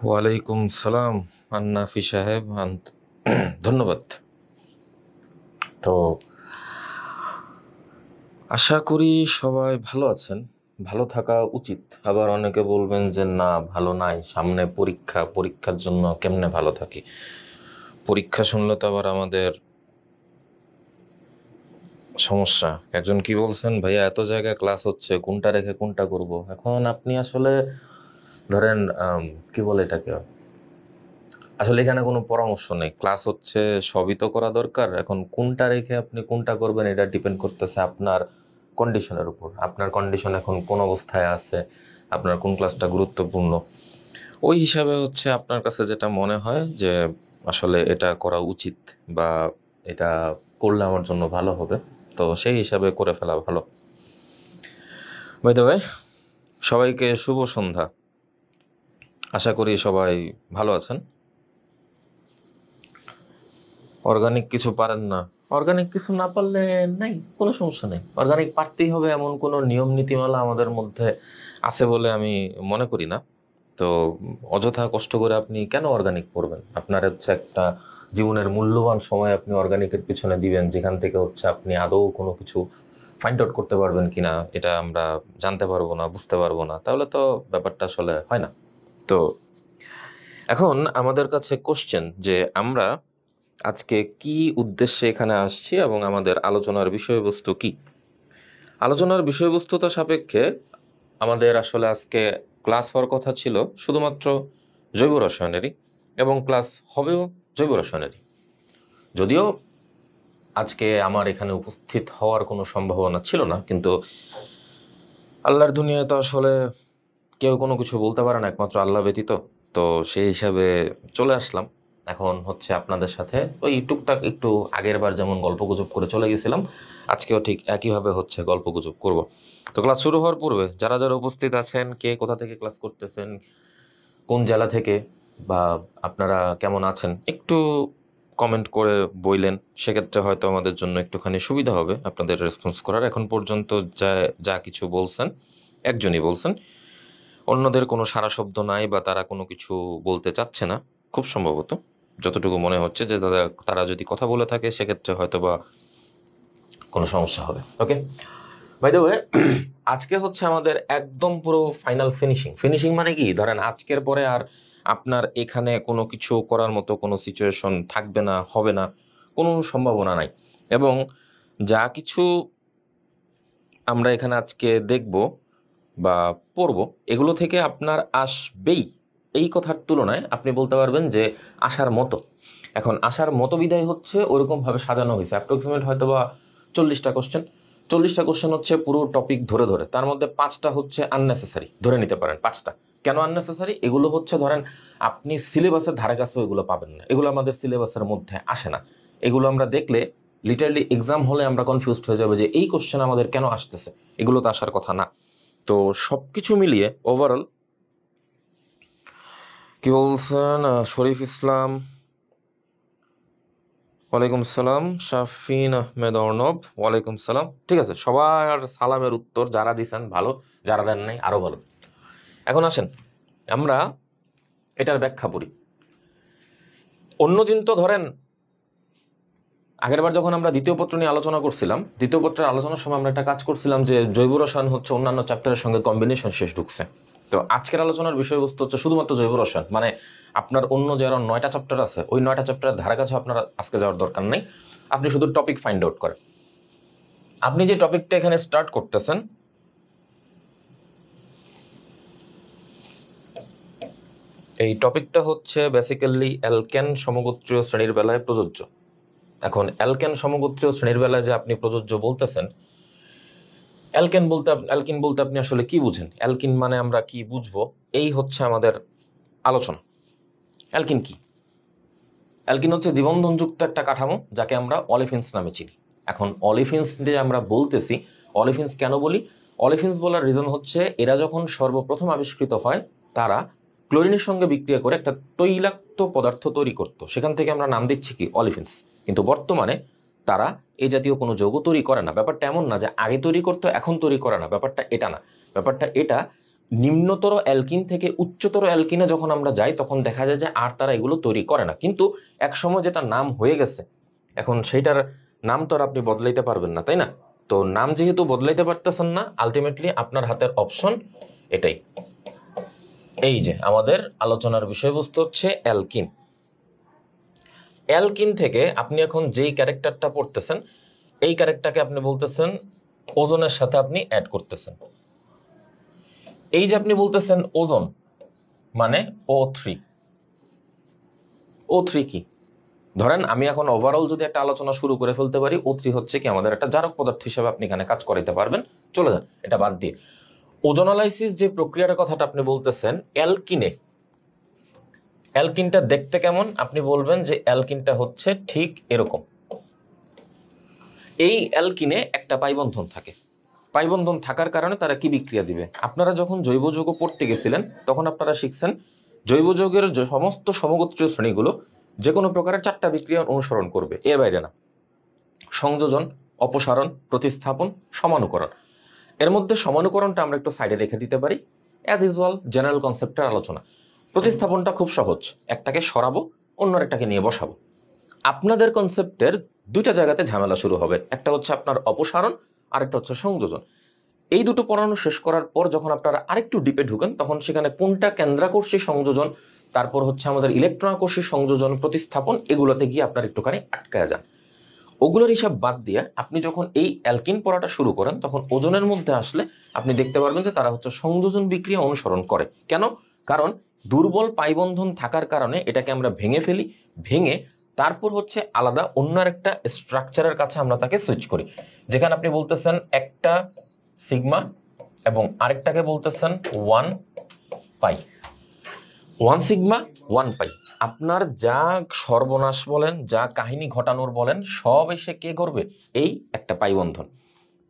ওয়ালাইকুম সালাম আন্নাফি সাহেব ধন্যবাদ। তো আশা করি সবাই ভালো আছেন। ভালো থাকা উচিত। আবার অনেকে বলবেন যে না, ভালো নাই, সামনে পরীক্ষা, পরীক্ষার জন্য কেমনে ভালো থাকি। পরীক্ষা শুনলে তো আবার আমাদের সমস্যা। একজন কি বলছেন, ভাইয়া এত জায়গায় ক্লাস হচ্ছে, কোনটা রেখে কোনটা করব। এখন আপনি আসলে ধরেন কি বলে এটাকে, আসলে এখানে কোনো পরামর্শ নেই। ক্লাস হচ্ছে, সবই তো করা দরকার। এখন কোনটা রেখে আপনি কোনটা করবেন এটা ডিপেন্ড করতেছে আপনার কন্ডিশনের উপর। আপনার কন্ডিশন এখন কোন অবস্থায় আছে, আপনার কোন ক্লাসটা গুরুত্বপূর্ণ, ওই হিসাবে হচ্ছে আপনার কাছে যেটা মনে হয় যে আসলে এটা করা উচিত বা এটা করলে আমার জন্য ভালো হবে, তো সেই হিসাবে করে ফেলা ভালো। বাই দ্য ওয়ে, সবাইকে শুভ সন্ধ্যা। আশা করি সবাই ভালো আছেন। অর্গানিক কিছু পারেন না, অর্গানিক কিছু না পারলে নাই, কোনো সমস্যা নেই। অর্গানিক পারতেই হবে এমন কোনো নিয়ম নীতিমালা আমাদের মধ্যে আছে বলে আমি মনে করি না। তো অযথা কষ্ট করে আপনি কেন অর্গানিক পড়বেন? আপনার হচ্ছে একটা জীবনের মূল্যবান সময় আপনি অর্গানিকের পিছনে দিবেন, যেখান থেকে হচ্ছে আপনি আদৌ কোনো কিছু ফাইন্ড আউট করতে পারবেন কিনা এটা আমরা জানতে পারবো না, বুঝতে পারবো না। তাহলে তো ব্যাপারটা আসলে হয় না। তো এখন আমাদের কাছে কোশ্চেন যে আমরা আজকে কি উদ্দেশ্যে এখানে আসছি এবং আমাদের আলোচনার বিষয়বস্তু কি। আলোচনার বিষয়বস্তুতা সাপেক্ষে আমাদের আসলে আজকে ক্লাস হওয়ার কথা ছিল শুধুমাত্র জৈব রসায়নেরই, এবং ক্লাস হবেও জৈব রসায়নেরই। যদিও আজকে আমার এখানে উপস্থিত হওয়ার কোনো সম্ভাবনা ছিল না, কিন্তু আল্লাহর দুনিয়ায় তো আসলে কেউ কোনো কিছু বলতে পারে না একমাত্র আল্লাহ ব্যতীত। তো সেই হিসাবে চলে আসলাম। এখন হচ্ছে আপনাদের সাথে ওই টুকটাক একটু আগের বার যেমন গল্পগুজব করে চলে গেছিলাম, আজকেও ঠিক একইভাবে হচ্ছে গল্পগুজব করব। তো ক্লাস শুরু হওয়ার পূর্বে যারা যারা উপস্থিত আছেন, কে কোথা থেকে ক্লাস করতেছেন, কোন জেলা থেকে, বা আপনারা কেমন আছেন, একটু কমেন্ট করে বইলেন। সেক্ষেত্রে হয়তো আমাদের জন্য একটুখানি সুবিধা হবে আপনাদের রেসপন্স করার। এখন পর্যন্ত যা যা কিছু বলছেন, একজনই বলছেন, অন্যদের কোনো সারা শব্দ নাই বা তারা কোনো কিছু বলতে চাচ্ছে না খুব সম্ভবত। যতটুকু মনে হচ্ছে যে তারা যদি কথা বলে থাকে সেক্ষেত্রে হয়তো বা কোনো সমস্যা হবে। ওকে, বাই দ্য ওয়ে, আজকে হচ্ছে আমাদের একদম পুরো ফাইনাল ফিনিশিং। ফিনিশিং মানে কি, ধরেন আজকের পরে আর আপনার এখানে কোনো কিছু করার মতো কোনো সিচুয়েশন থাকবে না, হবে না, কোনো সম্ভাবনা নাই। এবং যা কিছু আমরা এখানে আজকে দেখব বা পড়ব, এগুলো থেকে আপনার আসবেই, এই কথার তুলনায় আপনি বলতে পারবেন যে আসার মতো। এখন আসার মতো বিধায় হচ্ছে ওরকমভাবে সাজানো হয়েছে। অ্যাপ্রক্সিমেট হয়তো বা 40টা কোশ্চেন। 40টা কোশ্চেন হচ্ছে পুরো টপিক ধরে ধরে, তার মধ্যে 5টা হচ্ছে আননেসেসারি, ধরে নিতে পারেন 5টা। কেন আননেসেসারি? এগুলো হচ্ছে ধরেন আপনি সিলেবাসের ধারে কাছেও এগুলো পাবেন না, এগুলো আমাদের সিলেবাসের মধ্যে আসে না। এগুলো আমরা দেখলে লিটারালি এক্সাম হলে আমরা কনফিউজড হয়ে যাবে যে এই কোশ্চেন আমাদের কেন আসতেছে, এগুলো তো আসার কথা না। তো সবকিছু মিলিয়ে ওভারঅল কি বলছেন শরীফ ইসলাম, ওয়ালাইকুম সালাম। শাফিন আহমেদ অর্ণব, ওয়ালাইকুম সালাম। ঠিক আছে, সবার সালামের উত্তর যারা দিছেন ভালো, যারা দেন নাই আরো ভালো। এখন আসেন আমরা এটার ব্যাখ্যা পড়ি। অন্যদিন তো ধরেন আগেরবার যখন আমরা দ্বিতীয় পত্র নিয়ে আলোচনা করছিলাম, দ্বিতীয় পত্রের আলোচনার সময় আমরা একটা কাজ করছিলাম যে জৈব রসায়ন হচ্ছে অন্যান্য চ্যাপ্টারের সঙ্গে কম্বিনেশন শেষ ঢুকছে। তো আজকের আলোচনার বিষয়বস্তু হচ্ছে শুধুমাত্র জৈব রসায়ন, মানে আপনার অন্য যে আরো 9টা চ্যাপ্টার আছে ওই 9টা চ্যাপ্টারের ধারে কাছে আপনার আজকে যাওয়ার দরকার নেই। আপনি শুধু টপিক ফাইন্ড আউট করেন। আপনি যে টপিকটা এখানে স্টার্ট করতেছেন, এই টপিকটা হচ্ছে বেসিক্যালি অ্যালকেন সমগোত্রীয় শ্রেণীর বেলায় প্রযোজ্য। এখন অ্যালকেন সমগোত্রীয় শ্রেণীর বেলায় যে আপনি প্রযোজ্য বলতেছেন, অ্যালকিন বলতে আপনি আসলে কি বুঝেন, অ্যালকিন মানে আমরা কি বুঝবো, এই হচ্ছে আমাদের আলোচনা। অ্যালকিন কি? অ্যালকিন হচ্ছে দ্বিবন্ধনযুক্ত একটা কাঠামো যাকে আমরা অলিফিন্স নামে চিনি। এখন অলিফিন্স দিয়ে আমরা বলতেছি, অলিফিন্স কেন বলি? অলিফিন্স বলার রিজন হচ্ছে এরা যখন সর্বপ্রথম আবিষ্কৃত হয় তারা ক্লোরিনের সঙ্গে বিক্রিয়া করে একটা তৈলাক্ত পদার্থ তৈরি করত, সেখান থেকে আমরা নাম দিচ্ছি কি অলিফিন্স। কিন্তু বর্তমানে তারা এই জাতীয় কোনো যৌগ তৈরি করে না। ব্যাপারটা এমন না যে আগে তৈরি করতো এখন তৈরি করে না, ব্যাপারটা এটা না। ব্যাপারটা এটা, নিম্নতর অ্যালকিন থেকে উচ্চতর অ্যালকিনে যখন আমরা যাই তখন দেখা যায় যে আর তারা এগুলো তৈরি করে না, কিন্তু একসময় যেটা নাম হয়ে গেছে এখন সেইটার নাম তো আর আপনি বদলাইতে পারবেন না, তাই না? তো নাম যেহেতু বদলাইতে পারতেছেন না, আলটিমেটলি আপনার হাতের অপশন এটাই। এই যে আমাদের আলোচনার বিষয়বস্তু হচ্ছে অ্যালকিন। অ্যালকিন থেকে আপনি এখন যেই ক্যারেক্টারটা পড়তেছেন এই ক্যারেক্টারকে আপনি বলতেছেন ওজনের সাথে আপনি অ্যাড করতেছেন। এই যে আপনি বলতেছেন ওজন মানে O3। O3 কি? ধরেন আমি এখন ওভারঅল যদি একটা আলোচনা শুরু করে ফেলতে পারি, O3 হচ্ছে কি আমাদের একটা জারক পদার্থ হিসেবে আপনি এখানে কাজ করাইতে পারবেন, চলে যান এটা বাদ দিয়ে। ওজোনালাইসিস যে প্রক্রিয়ার কথাটা আপনি বলতেছেন অ্যালকিনে, অ্যালকিনটা দেখতে কেমন? আপনি বলবেন যে অ্যালকিনটা হচ্ছে ঠিক এরকম। এই অ্যালকিনে একটা পাইবন্ধন থাকে, পাইবন্ধন থাকার কারণে তারা কি বিক্রিয়া দিবে? আপনারা যখন জৈব যৌগ পড়তে গেছিলেন তখন আপনারা শিখছেন জৈব যৌগের সমস্ত সমগোত্রীয় শ্রেণীগুলো যে কোনো প্রকারের 4টা বিক্রিয়া অনুসরণ করবে, এর বাইরে না। সংযোজন, অপসারণ, প্রতিস্থাপন, সমানুকরণ। এর মধ্যে সমানুকরণটা আমরা একটু সাইডে রেখে দিতে পারি, অ্যাজ ইউজুয়াল জেনারেল কনসেপ্টের আলোচনা। প্রতিস্থাপনটা খুব সহজ, একটাকে সরাবো অন্য একটাকে নিয়ে বসাবো। আপনাদের কনসেপ্টের 2টা জায়গাতে ঝামেলা শুরু হবে, একটা হচ্ছে আপনার অপসারণ আর একটা হচ্ছে সংযোজন। এই দুটো পড়ানো শেষ করার পর যখন আপনারা আরেকটু ডিপে ঢুকেন তখন সেখানে কোনটা কেন্দ্রাকর্ষী সংযোজন, তারপর হচ্ছে আমাদের ইলেকট্রনাকর্ষী সংযোজন, প্রতিস্থাপন, এগুলোতে গিয়ে আপনার একটুখানি আটকায় যান। ওগুলোর হিসাব বাদ দিয়ে আপনি যখন এই অ্যালকিন পড়াটা শুরু করেন তখন ওজনের মধ্যে আসলে আপনি দেখতে পারবেন যে তারা হচ্ছে সংযোজন বিক্রিয়া অনুসরণ করে। কেন? কারণ দুর্বল পাইবন্ধন থাকার কারণে এটাকে আমরা ভেঙে ফেলি, ভেঙে তারপর হচ্ছে আলাদা অন্য একটা স্ট্রাকচারের কাছে আমরা তাকে সুইচ করি। যেখানে আপনি বলতেছেন একটা সিগমা এবং আরেকটাকে বলতেছেন 1 পাই। 1 সিগমা 1 পাই। আপনার যা সর্বনাশ বলেন, যা কাহিনী ঘটানোর বলেন, সব এসে কে করবে? এই একটা পাইবন্ধন।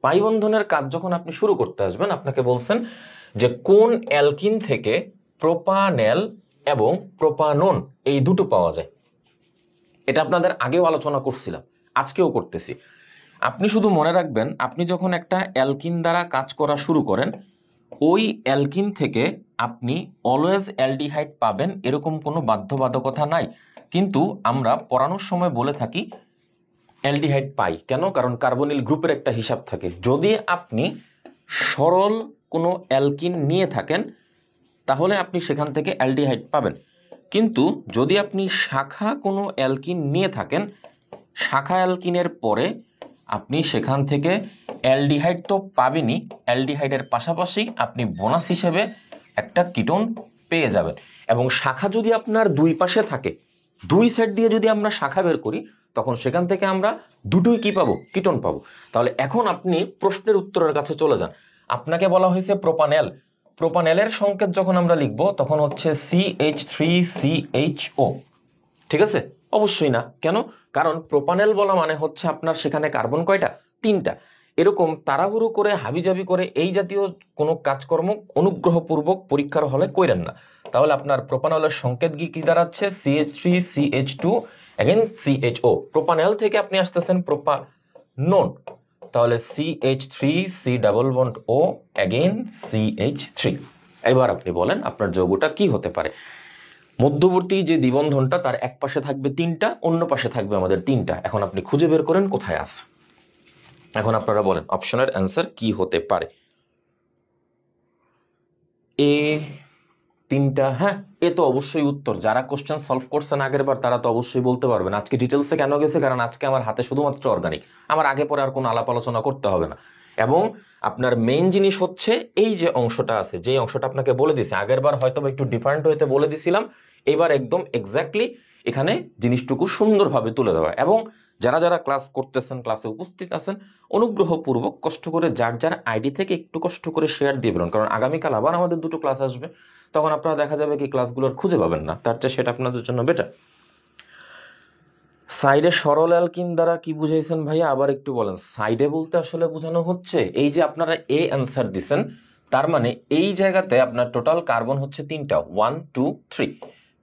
পাইবন্ধনের কাজ যখন আপনি শুরু করতে আসবেন আপনাকে বলছেন যে কোন অ্যালকিন থেকে প্রোপানেল এবং প্রোপানন এই দুটো পাওয়া যায়। এটা আপনাদের আগেও আলোচনা করছিলাম, আজকেও করতেছি। আপনি শুধু মনে রাখবেন, আপনি যখন একটা অ্যালকিন দ্বারা কাজ করা শুরু করেন ওই অ্যালকিন থেকে আপনি অলওয়েজ অ্যালডিহাইড পাবেন এরকম কোনো বাধ্যবাধকতা নাই, কিন্তু আমরা পড়ানোর সময় বলে থাকি অ্যালডিহাইড পাই। কেন? কারণ কার্বনিল গ্রুপের একটা হিসাব থাকে। যদি আপনি সরল কোনো অ্যালকিন নিয়ে থাকেন তাহলে আপনি সেখান থেকে অ্যালডিহাইড পাবেন, কিন্তু যদি আপনি শাখা কোনো অ্যালকিন নিয়ে থাকেন, শাখা অ্যালকিনের পরে আপনি সেখান থেকে অ্যালডিহাইড তো পাবেনই, অ্যালডিহাইডের পাশাপাশি আপনি বোনাস হিসেবে একটা কিটোন পেয়ে যাবেন। এবং শাখা যদি আপনার দুই পাশে থাকে, দুই সাইড দিয়ে যদি আমরা শাখা বের করি তখন সেখান থেকে আমরা দুটোই কি পাবো? কিটোন পাবো। তাহলে এখন আপনি প্রশ্নের উত্তরের কাছে চলে যান। আপনাকে বলা হয়েছে প্রোপানেল, প্রোপানেলের সংকেত যখন আমরা লিখব তখন হচ্ছে CH3CHO, ঠিক আছে? অবশ্যই না। কেন? কারণ প্রোপানেল বলা মানে হচ্ছে আপনার সেখানে কার্বন কয়টা? 3টা। এরকম তাড়াহুড়ো করে হাবিজাবি করে এই জাতীয় কোনো কাজকর্ম অনুগ্রহপূর্বক পরীক্ষার হলে কইরেন না। তাহলে আপনার প্রোপানলের সংকেত কি দাঁড়াচ্ছে? CH3CH2 again CHO। প্রোপানেল থেকে আপনি আসতেছেন প্রোপানন, তাহলে CH3C+O এগেন CH3। এবার আপনি বলেন আপনার যৌগটা কি হতে পারে? মধ্যবর্তী যে দ্বিবন্ধনটা তার এক পাশে থাকবে 3টা, অন্য পাশে থাকবে আমাদের 3টা। এখন আপনি খুঁজে বের করেন কোথায় আছে। এখন আপনারা বলেন অপশনের অ্যান্সার কি হতে পারে? এ 3টা, হ্যাঁ এ তো অবশ্যই উত্তর। যারা কোশ্চেন সলভ করছেন আগের বার তারা তো অবশ্যই বলতে পারবেন। আজকে ডিটেলসে কেন গেছে? কারণ আজকে আমার হাতে শুধুমাত্র অর্গানিক, আমার আগে পরে আর কোনো আলাপ আলোচনা করতে হবে না। এবং আপনার মেইন জিনিস হচ্ছে এই যে অংশটা আছে, যে অংশটা আপনাকে বলে দিছে, আগের বার হয়তো একটু ডিফারেন্ট হইতে বলে দিছিলাম, এবার একদম এক্স্যাক্টলি এখানে জিনিসটুকু সুন্দরভাবে তুলে দেওয়া। এবং যারা যারা ক্লাস করতেছেন, ক্লাসে উপস্থিত আছেন, অনুগ্রহপূর্বক কষ্ট করে যার যার আইডি থেকে একটু কষ্ট করে শেয়ার দিয়ে বেরোন, কারণ আগামীকাল আবার আমাদের 2টো ক্লাস আসবে, তখন আপনারা দেখা যাবে কি ক্লাসগুলোর খুঁজে পাবেন না, তার চেয়ে সেটা আপনাদের জন্য বেটার। সাইডে সরল অ্যালকিন দ্বারা কি বুঝাইছেন ভাইয়া? আবার একটু বলেন। সাইডে বলতে আসলে বোঝানো হচ্ছে এই যে আপনারা এ অ্যান্সার দিছেন, তার মানে এই জায়গাতে আপনার টোটাল কার্বন হচ্ছে 3টা, 1 2 3।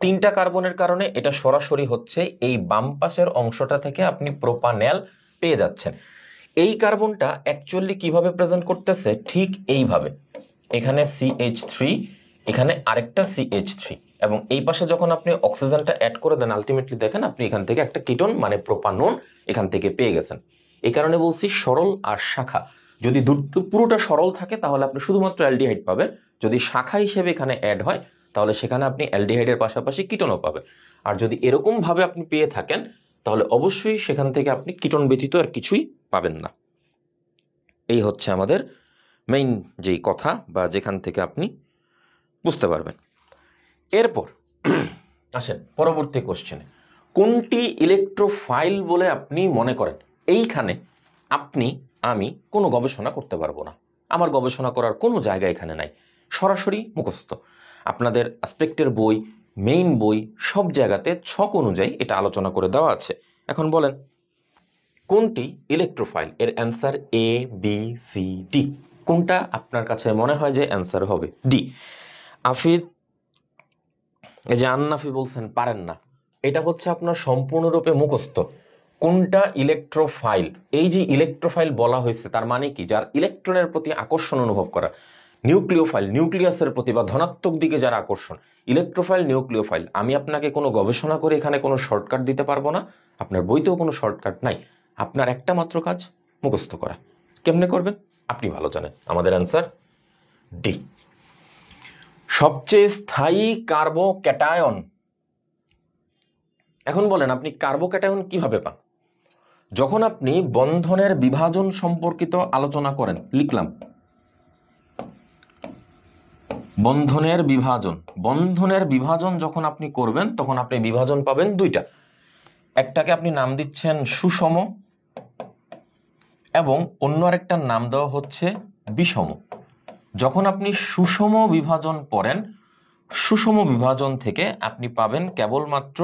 3টা কার্বনের কারণে এটা সরাসরি হচ্ছে এই বাম পাশের অংশটা থেকে আপনি প্রোপানেল পেয়ে যাচ্ছেন। এই কার্বনটা অ্যাকচুয়ালি কিভাবে প্রেজেন্ট করতেছে? ঠিক এইভাবে। এখানে CH3, এখানে আরেকটা CH3, এবং এই পাশে যখন আপনি অক্সিজেনটা অ্যাড করে দেন আলটিমেটলি দেখেন আপনি এখান থেকে একটা কিটোন মানে প্রোপানন এখান থেকে পেয়ে গেছেন। এই কারণে বলছি সরল আর শাখা, যদি পুরোটা সরল থাকে তাহলে আপনি শুধুমাত্র অ্যালডিহাইড পাবেন, যদি শাখা হিসেবে এখানে অ্যাড হয় তাহলে সেখানে আপনি অ্যালডিহাইডের পাশাপাশি কিটোনও পাবেন। আর যদি এরকম ভাবে আপনি পেয়ে থাকেন তাহলে অবশ্যই সেখান থেকে আপনি কিটোন ব্যতীত আর কিছুই পাবেন না। এই হচ্ছে আমাদের মেইন যেই কথা বা যেখান থেকে আপনি বুঝতে পারবেন। এরপর আসেন পরবর্তী কোশ্চেনে, কোনটি ইলেকট্রোফাইল বলে আপনি মনে করেন? এইখানে আমি কোনো গবেষণা করতে পারবো না, আমার গবেষণা করার কোনো জায়গা এখানে নাই, সরাসরি মুখস্থ। আপনাদের অ্যাসপেক্টের বই, মেইন বই, সব জায়গাতে ছক অনুযায়ী এটা আলোচনা করে দেওয়া আছে। এখন বলেন কোনটি ইলেকট্রোফাইল? এর answer A, B, C, D। কোনটা আপনার কাছে মনে হয় যে অ্যান্সার হবে? ডি। আফিদ, এই যে আন্নাফি বলছেন পারেন না, এটা হচ্ছে আপনার সম্পূর্ণরূপে মুখস্থ। কোনটা ইলেকট্রোফাইল? এই যে ইলেকট্রোফাইল বলা হয়েছে তার মানে কি? যার ইলেকট্রনের প্রতি আকর্ষণ অনুভব করা। নিউক্লিওফাইল, নিউক্লিয়াসের প্রতি বা ধনাত্মক দিকে যার আকর্ষণ। Electrophile, nucleophile. আমি আপনাকে কোনো গবেষণা করে এখানে কোনো শর্টকাট দিতে পারবো না, আপনার বইতেও কোনো শর্টকাট নাই। আপনার একটা মাত্র কাজ মুখস্থ করা। কেমনে করবেন আপনি ভালো জানেন। আমাদের অ্যান্সার ডি। সবচেয়ে স্থায়ী কার্বোক্যাটায়ন। এখন বলেন আপনি কার্বোক্যাটায়ন কিভাবে পান? যখন আপনি বন্ধনের বিভাজন সম্পর্কিত আলোচনা করেন, লিখলাম বন্ধনের বিভাজন যখন আপনি করবেন তখন আপনি বিভাজন পাবেন দুইটা। একটাকে আপনি নাম দিচ্ছেন সুষম এবং অন্য আরেকটার নাম দেওয়া হচ্ছে বিষম। যখন আপনি সুষম বিভাজন পড়েন, সুষম বিভাজন থেকে আপনি পাবেন কেবলমাত্র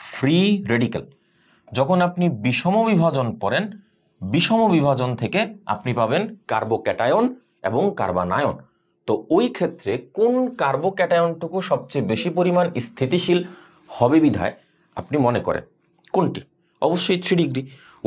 ফ্রি রেডিক্যাল। যখন আপনি বিষম বিভাজন পড়েন, বিষম বিভাজন থেকে আপনি পাবেন কার্বোক্যাটায়ন এবং কার্বানায়ন। তো ওই ক্ষেত্রে কোন কার্বোক্যাটায়নটুকু সবচেয়ে বেশি পরিমাণ স্থিতিশীল হবে বিধায় আপনি মনে করেন কোনটি? অবশ্যই 3 ডিগ্রি।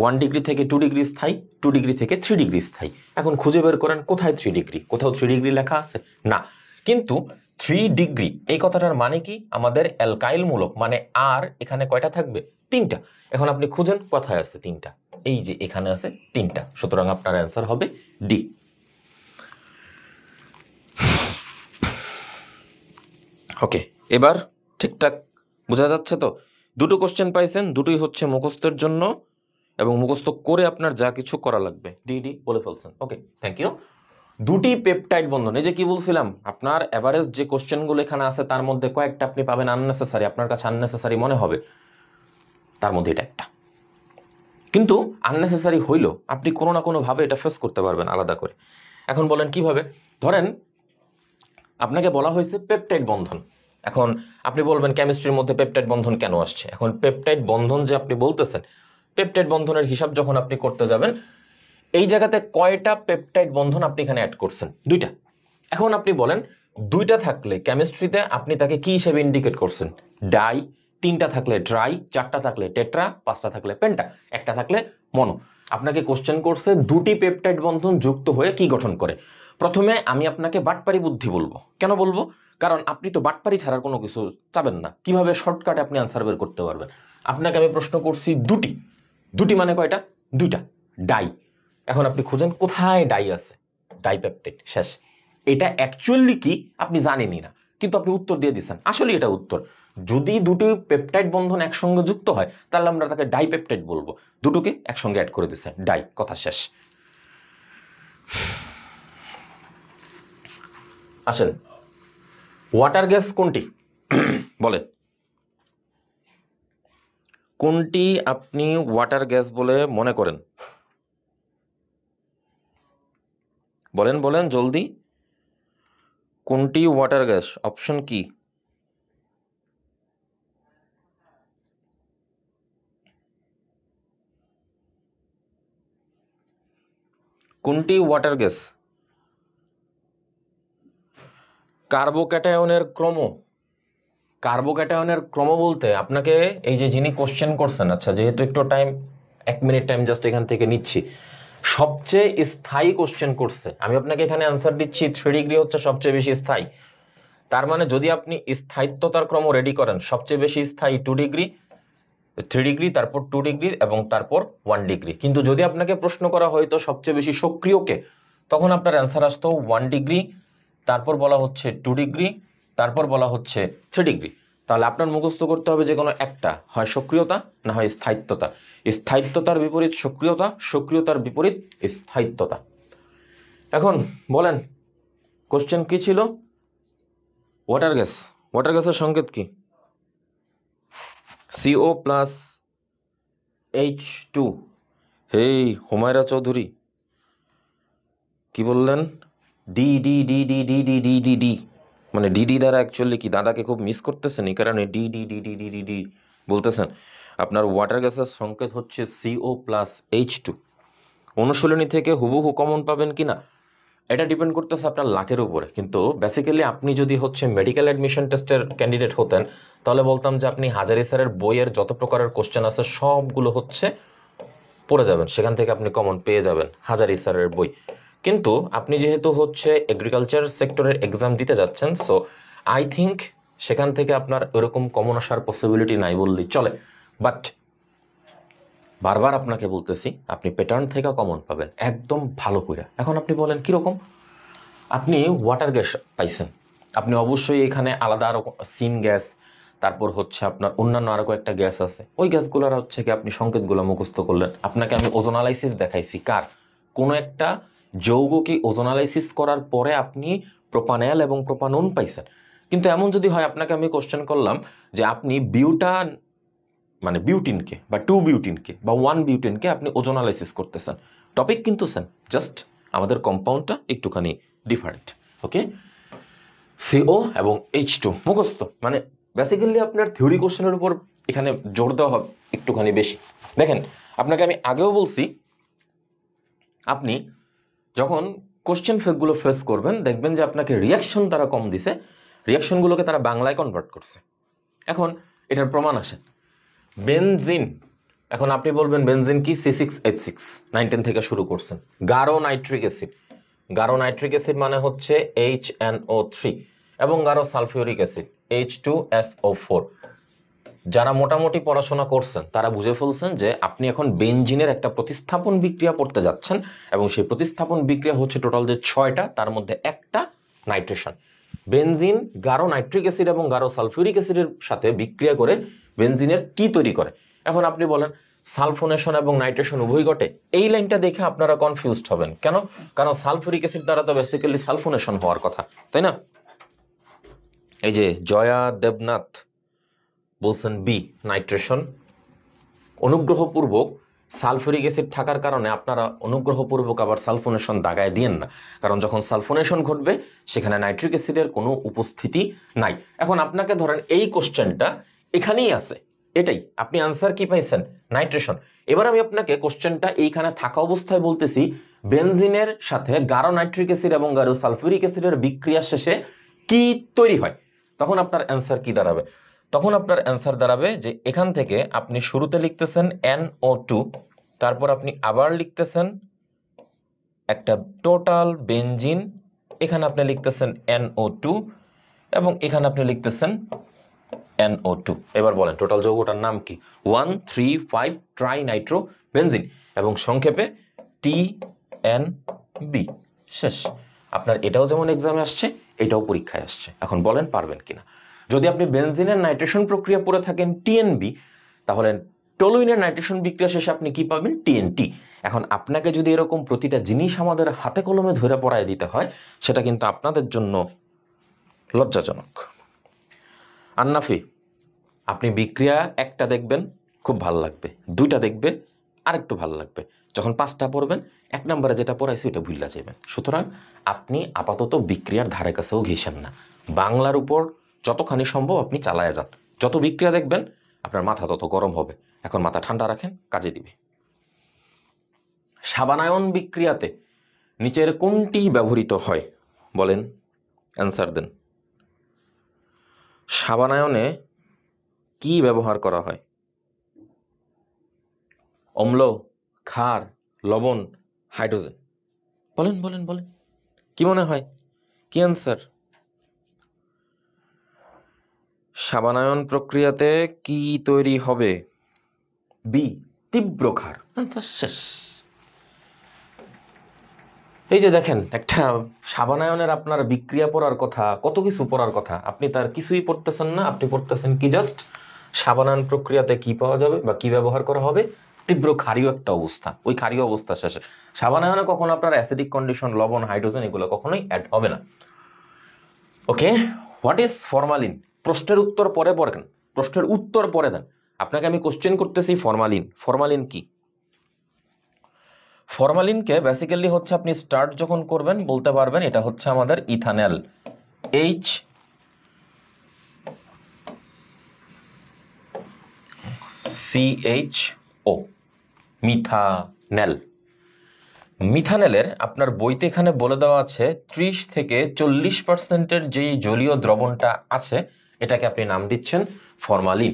1 ডিগ্রি থেকে 2 ডিগ্রি স্থায়ী, 2 ডিগ্রি থেকে 3 ডিগ্রি স্থায়ী। এখন খুঁজে বের করেন কোথায় 3 ডিগ্রি? কোথাও 3 ডিগ্রি লেখা আছে না, কিন্তু 3 ডিগ্রি এই কথাটার মানে কি? আমাদের অ্যালকাইল মূলক, মানে আর এখানে কয়টা থাকবে? 3টা। এখন আপনি খুঁজেন কোথায় আছে 3টা, এই যে এখানে আছে 3টা। সুতরাং আপনার অ্যান্সার হবে ডি। ওকে, এবার ঠিকঠাক বোঝা যাচ্ছে তো? দুটো কোশ্চেন পাইছেন, দুটোই হচ্ছে মুখস্থের জন্য এবং মুখস্থ করে আপনার যা কিছু করা লাগবে ডি বলে ফেলছেন। ওকে, থ্যাংক ইউ। দুটি পেপটাইড বন্ধন, এই যে কি বলছিলাম, আপনার এভারেজ যে কোশ্চেনগুলো এখানে আছে তার মধ্যে কয়েকটা আপনি পাবেন আননেসেসারি, আপনার কাছে আননেসেসারি মনে হবে, তার মধ্যে এটা একটা। কিন্তু আননেসেসারি হইলেও আপনি কোনো না কোনো ভাবে এটা ফেস করতে পারবেন আলাদা করে। এখন বলেন কিভাবে? ধরেন আপনাকে বলা হয়েছে পেপটাইড বন্ধন। এখন আপনি বলবেন কেমিস্ট্রির মধ্যে পেপটাইড বন্ধন কেন আসছে? এখন পেপটাইড বন্ধন যে আপনি বলতেছেন, পেপটাইড বন্ধনের হিসাব যখন আপনি করতে যাবেন, এই জায়গাতে কয়টা পেপটাইড বন্ধন আপনি এখানে অ্যাড করছেন? 2টা। এখন আপনি বলেন 2টা থাকলে কেমিস্ট্রিতে আপনি তাকে কি হিসেবে ইন্ডিকেট করছেন? ডাই। 3টা থাকলে ড্রাই, 4টা থাকলে টেট্রা, 5টা থাকলে পেন্টা, একটা থাকলে মনো। আপনাকে কোশ্চেন করছে দুটি পেপটাইড বন্ধন যুক্ত হয়ে কি গঠন করে। প্রথমে আমি আপনাকে বাটপারি বুদ্ধি বলবো। কেন বলবো? কারণ আপনি তো বাটপারি ছাড়ার কোনো কিছু চাবেন না। কিভাবে শর্টকাটে আপনি আনসার বের করতে পারবেন? আপনাকে আমি প্রশ্ন করছি দুটি মানে কয়টা? 2টা। ডাই। এখন আপনি খুঁজেন কোথায় ডাই আছে, ডাইপেপটাইড, শেষ। এটা অ্যাকচুয়ালি কি আপনি জানেনই না, কিন্তু আপনি উত্তর দিয়ে দিচ্ছেন। আসলে এটা উত্তর। যদি দুটি পেপটাইড বন্ধন একসঙ্গে যুক্ত হয় তাহলে আমরা তাকে ডাইপেপটাইড বলবো। দুটোকে একসঙ্গে অ্যাড করে দিচ্ছেন, ডাই, কথা শেষ। আসেন, ওয়াটার গ্যাস কোনটি? বলেন কোনটি আপনি ওয়াটার গ্যাস বলে মনে করেন? বলেন জলদি, কোনটি ওয়াটার গ্যাস? অপশন কি? কোনটি ওয়াটার গ্যাস? কার্বোক্যাটায়নের ক্রম। কার্বোক্যাটায়নের ক্রম বলতে আপনাকে এই যে যিনি কোশ্চেন করছেন, আচ্ছা যেহেতু একটু টাইম, 1 মিনিট টাইম জাস্ট এখান থেকে নিচ্ছি, সবচেয়ে স্থায়ী কোশ্চেন করছে, আমি আপনাকে এখানে অ্যান্সার দিচ্ছি 3 ডিগ্রি হচ্ছে সবচেয়ে বেশি স্থায়ী। তার মানে যদি আপনি স্থায়িত্বতার ক্রম রেডি করেন, সবচেয়ে বেশি স্থায়ী 2 ডিগ্রি, 3 ডিগ্রি, তারপর 2 ডিগ্রি এবং তারপর 1 ডিগ্রি। কিন্তু যদি আপনাকে প্রশ্ন করা হয়তো সবচেয়ে বেশি সক্রিয়কে, তখন আপনার অ্যান্সার আসতো 1 ডিগ্রি, তারপর বলা হচ্ছে 2 ডিগ্রি, তারপর বলা হচ্ছে 3 ডিগ্রি। তাহলে আপনার মুখস্থ করতে হবে যে কোনো একটা, হয় সক্রিয়তা না হয় স্থায়িত্বতা। স্থায়িত্বতার বিপরীত সক্রিয়তা, সক্রিয়তার বিপরীত স্থায়িত্বতা। এখন বলেন কোশ্চেন কি ছিল? ওয়াটার গ্যাস, ওয়াটার গ্যাসের সংকেত কি? CO plus H2। হেই হুমায়রা চৌধুরী কি বললেন? D D D D D D D D D, মানে ডিডি দ্বারা অ্যাকচুয়ালি কি দাদাকে খুব মিস করতেছেন, এই কারণে D D D D D D D বলতেছেন। আপনার ওয়াটার গ্যাসের সংকেত হচ্ছে CO প্লাস H2। অনুশীলনী থেকে হুবহু কমন পাবেন কিনা এটা ডিপেন্ড করতেছে আপনার লাকের উপরে। কিন্তু বেসিক্যালি আপনি যদি হচ্ছে মেডিকেল অ্যাডমিশন টেস্টের ক্যান্ডিডেট হতেন, তাহলে বলতাম যে আপনি হাজারি স্যারের বইয়ের যত প্রকারের কোশ্চেন আছে সবগুলো হচ্ছে পড়ে যাবেন, সেখান থেকে আপনি কমন পেয়ে যাবেন হাজারি স্যারের বই। কিন্তু আপনি যেহেতু হচ্ছে এগ্রিকালচার সেক্টরের এক্সাম দিতে যাচ্ছেন, সো আই থিঙ্ক সেখান থেকে আপনার এরকম কমন আসার পসিবিলিটি নাই বললেই চলে। বাট বারবার আপনাকে বলতেছি, আপনি প্যাটার্ন থেকে কমন পাবেন একদম ভালো করে। এখন আপনি বলেন কিরকম? আপনি ওয়াটার গ্যাস পাইছেন, আপনি অবশ্যই এখানে আলাদা আরো সিন গ্যাস, তারপর হচ্ছে আপনার অন্যান্য আরো কয়েকটা গ্যাস আছে, ওই গ্যাসগুলোর হচ্ছে কি আপনি সংকেতগুলো মুখস্থ করলেন। আপনাকে আমি ওজোনালাইসিস দেখাইছি কার, কোনো একটা যৌগকে ওজোনালাইসিস করার পরে আপনি প্রোপানল এবং প্রোপানন পাইছেন। কিন্তু এমন যদি হয় আপনাকে আমি কোশ্চেন করলাম যে আপনি বিউটান মানে বিউটিনকে বা 2 বিউটিনকে বা 1 বিউটিনকে আপনি ওজোনালাইসিস করতেছেন, টপিক কিন্তু সেম, জাস্ট আমাদের কম্পাউন্ডটা একটুখানি ডিফারেন্ট। ওকে, CO এবং H2 মুখস্থ, মানে বেসিক্যালি আপনার থিওরি কোশ্চেনের উপর এখানে জোর দেওয়া হবে একটুখানি বেশি। দেখেন আপনাকে আমি আগেও বলছি, আপনি যখন কোশ্চেন ফেকগুলো ফেস করবেন দেখবেন যে আপনাকে রিয়াকশন তারা কম দিছে, রিয়াকশনগুলোকে তারা বাংলায় কনভার্ট করছে। এখন এটার প্রমাণ আসে বেনজিন। এখন আপনি বলবেন বেনজিন কি? C6H6 9 10 থেকে শুরু করছেন। গাঢ় নাইট্রিক অ্যাসিড, গাঢ় নাইট্রিক অ্যাসিড মানে হচ্ছে HNO3 এবং গাঢ় সালফিউরিক অ্যাসিড H2SO4। যারা মোটামুটি পড়াশোনা করছেন তারা বুঝে ফেলছেন যে আপনি এখন বেনজিনের একটা প্রতিস্থাপন বিক্রিয়া পড়তে যাচ্ছেন, এবং সেই প্রতিস্থাপন বিক্রিয়া হচ্ছে টোটাল যে 6টা, তার মধ্যে একটা নাইট্রেশন। বেনজিন গাঢ় নাইট্রিক অ্যাসিড এবং গাঢ় সালফিউরিক অ্যাসিডের সাথে বিক্রিয়া করে বেনজিনের কি তৈরি করে। এখন আপনি বলেন সালফোনেশন এবং নাইট্রেশন উভয় ঘটে, এই লাইনটা দেখে আপনারা কনফিউজড হবেন কেন? কারণ সালফিউরিক অ্যাসিড দ্বারা তো বেসিক্যালি সালফোনেশন হওয়ার কথা, তাই না? এই যে জয়া দেবনাথ বলছেন বি নাইট্রেশন। অনুগ্রহপূর্বক সালফিউরিক অ্যাসিড থাকার কারণে আপনারা অনুগ্রহপূর্বক আবার সালফোনেশন দাগায় দিয়েন না, কারণ যখন সালফোনেশন ঘটবে সেখানে নাইট্রিক অ্যাসিডের কোনো উপস্থিতি নাই। এখন আপনাকে ধরেন এই কোশ্চেনটা এখানেই আছে, এটাই আপনি আনসার কি পাইছেন? নাইট্রেশন। এবার আমি আপনাকে কোশ্চেনটা এইখানে থাকা অবস্থায় বলতেছি বেনজিনের সাথে গাঢ় নাইট্রিক অ্যাসিড এবং গাঢ় সালফিউরিক অ্যাসিডের বিক্রিয়া শেষে কি তৈরি হয়, তখন আপনার অ্যান্সার কি দাঁড়াবে? তখন আপনার অ্যান্সার দাঁড়াবে যে এখান থেকে আপনি শুরুতে লিখতেছেন NO2, তারপর আপনি আবার লিখতেছেন একটা টোটাল বেনজিন, এখানে আপনি লিখতেছেন NO2 এবং এখানে আপনি লিখতেছেন NO2। এবার বলেন টোটাল যৌগটার নাম কি? 1,3,5 ট্রাইনাইট্রো বেনজিন এবং সংক্ষেপে TNB। শেষ। আপনার এটাও যেমন এক্সামে আসছে, এটাও পরীক্ষায় আসছে। এখন বলেন পারবেন কিনা? যদি আপনি বেনজিনের নাইট্রেশন প্রক্রিয়া পড়ে থাকেন TNB, তাহলে টলুইনের নাইট্রেশন বিক্রিয়া শেষে আপনি কি পাবেন? TNT। এখন আপনাকে যদি এরকম প্রতিটা জিনিস আমাদের হাতে কলমে ধরে পড়ায় দিতে হয়, সেটা কিন্তু আপনাদের জন্য লজ্জাজনক। আন্নাফি, আপনি বিক্রিয়া একটা দেখবেন খুব ভালো লাগবে, 2টা দেখবে আরেকটু ভালো লাগবে, যখন 5টা পড়বেন 1 নম্বরে যেটা পড়াইছে ওটা ভুলে যাবেন। সুতরাং আপনি আপাতত বিক্রিয়ার ধারে কাছেও ঘেঁষেন না, বাংলার উপর যতখানি সম্ভব আপনি চালায়া যান। যত বিক্রিয়া দেখবেন আপনার মাথা তত গরম হবে। এখন মাথা ঠান্ডা রাখেন, কাজে দিবে। সাবানায়ন বিক্রিয়াতে নিচের কোনটি ব্যবহৃত হয়? বলেন, অ্যান্সার দেন। সাবানায়নে কি ব্যবহার করা হয়? অম্ল, ক্ষার, লবণ হাইড্রোজেন। বলেন বলেন বলেন, কি মনে হয়, কি অ্যান্সার? সাবানায়ন প্রক্রিয়াতে কি তৈরি হবে? বি, তীব্র ক্ষার। অ্যান্সার শেষ। এই যে দেখেন, একটা সাবানায়নের আপনার বিক্রিয়া পড়ার কথা, কত কিছু পড়ার কথা, আপনি তার কিছুই পড়তেছেন না। আপনি পড়তেছেন কি? জাস্ট সাবানায়ন প্রক্রিয়াতে কি পাওয়া যাবে বা কি ব্যবহার করা হবে? তীব্র ক্ষারীয় একটা অবস্থা। ওই ক্ষারীয় অবস্থা শেষে সাবানায়নে কখনো আপনার অ্যাসিডিক কন্ডিশন, লবণ, হাইড্রোজেন এগুলো কখনোই অ্যাড হবে না। ওকে, হোয়াট ইজ ফরমালিন? প্রশ্নের উত্তর পরে পড়েন, প্রশ্নের উত্তর পরে দেন। আপনাকে আমি কোশ্চেন করতেছি ফরমালিন। ফরমালিন কি? ফরমালিনকে বেসিক্যালি হচ্ছে আপনি স্টার্ট যখন করবেন বলতে পারবেন এটা হচ্ছে আমাদের ইথানল, HCHO, মিথানেল। মিথানেলের আপনার বইতে এখানে বলে দেওয়া আছে 30 থেকে 40%-এর যেই জলীয় দ্রবণটা আছে এটাকে আপনি নাম দিচ্ছেন ফরমালিন,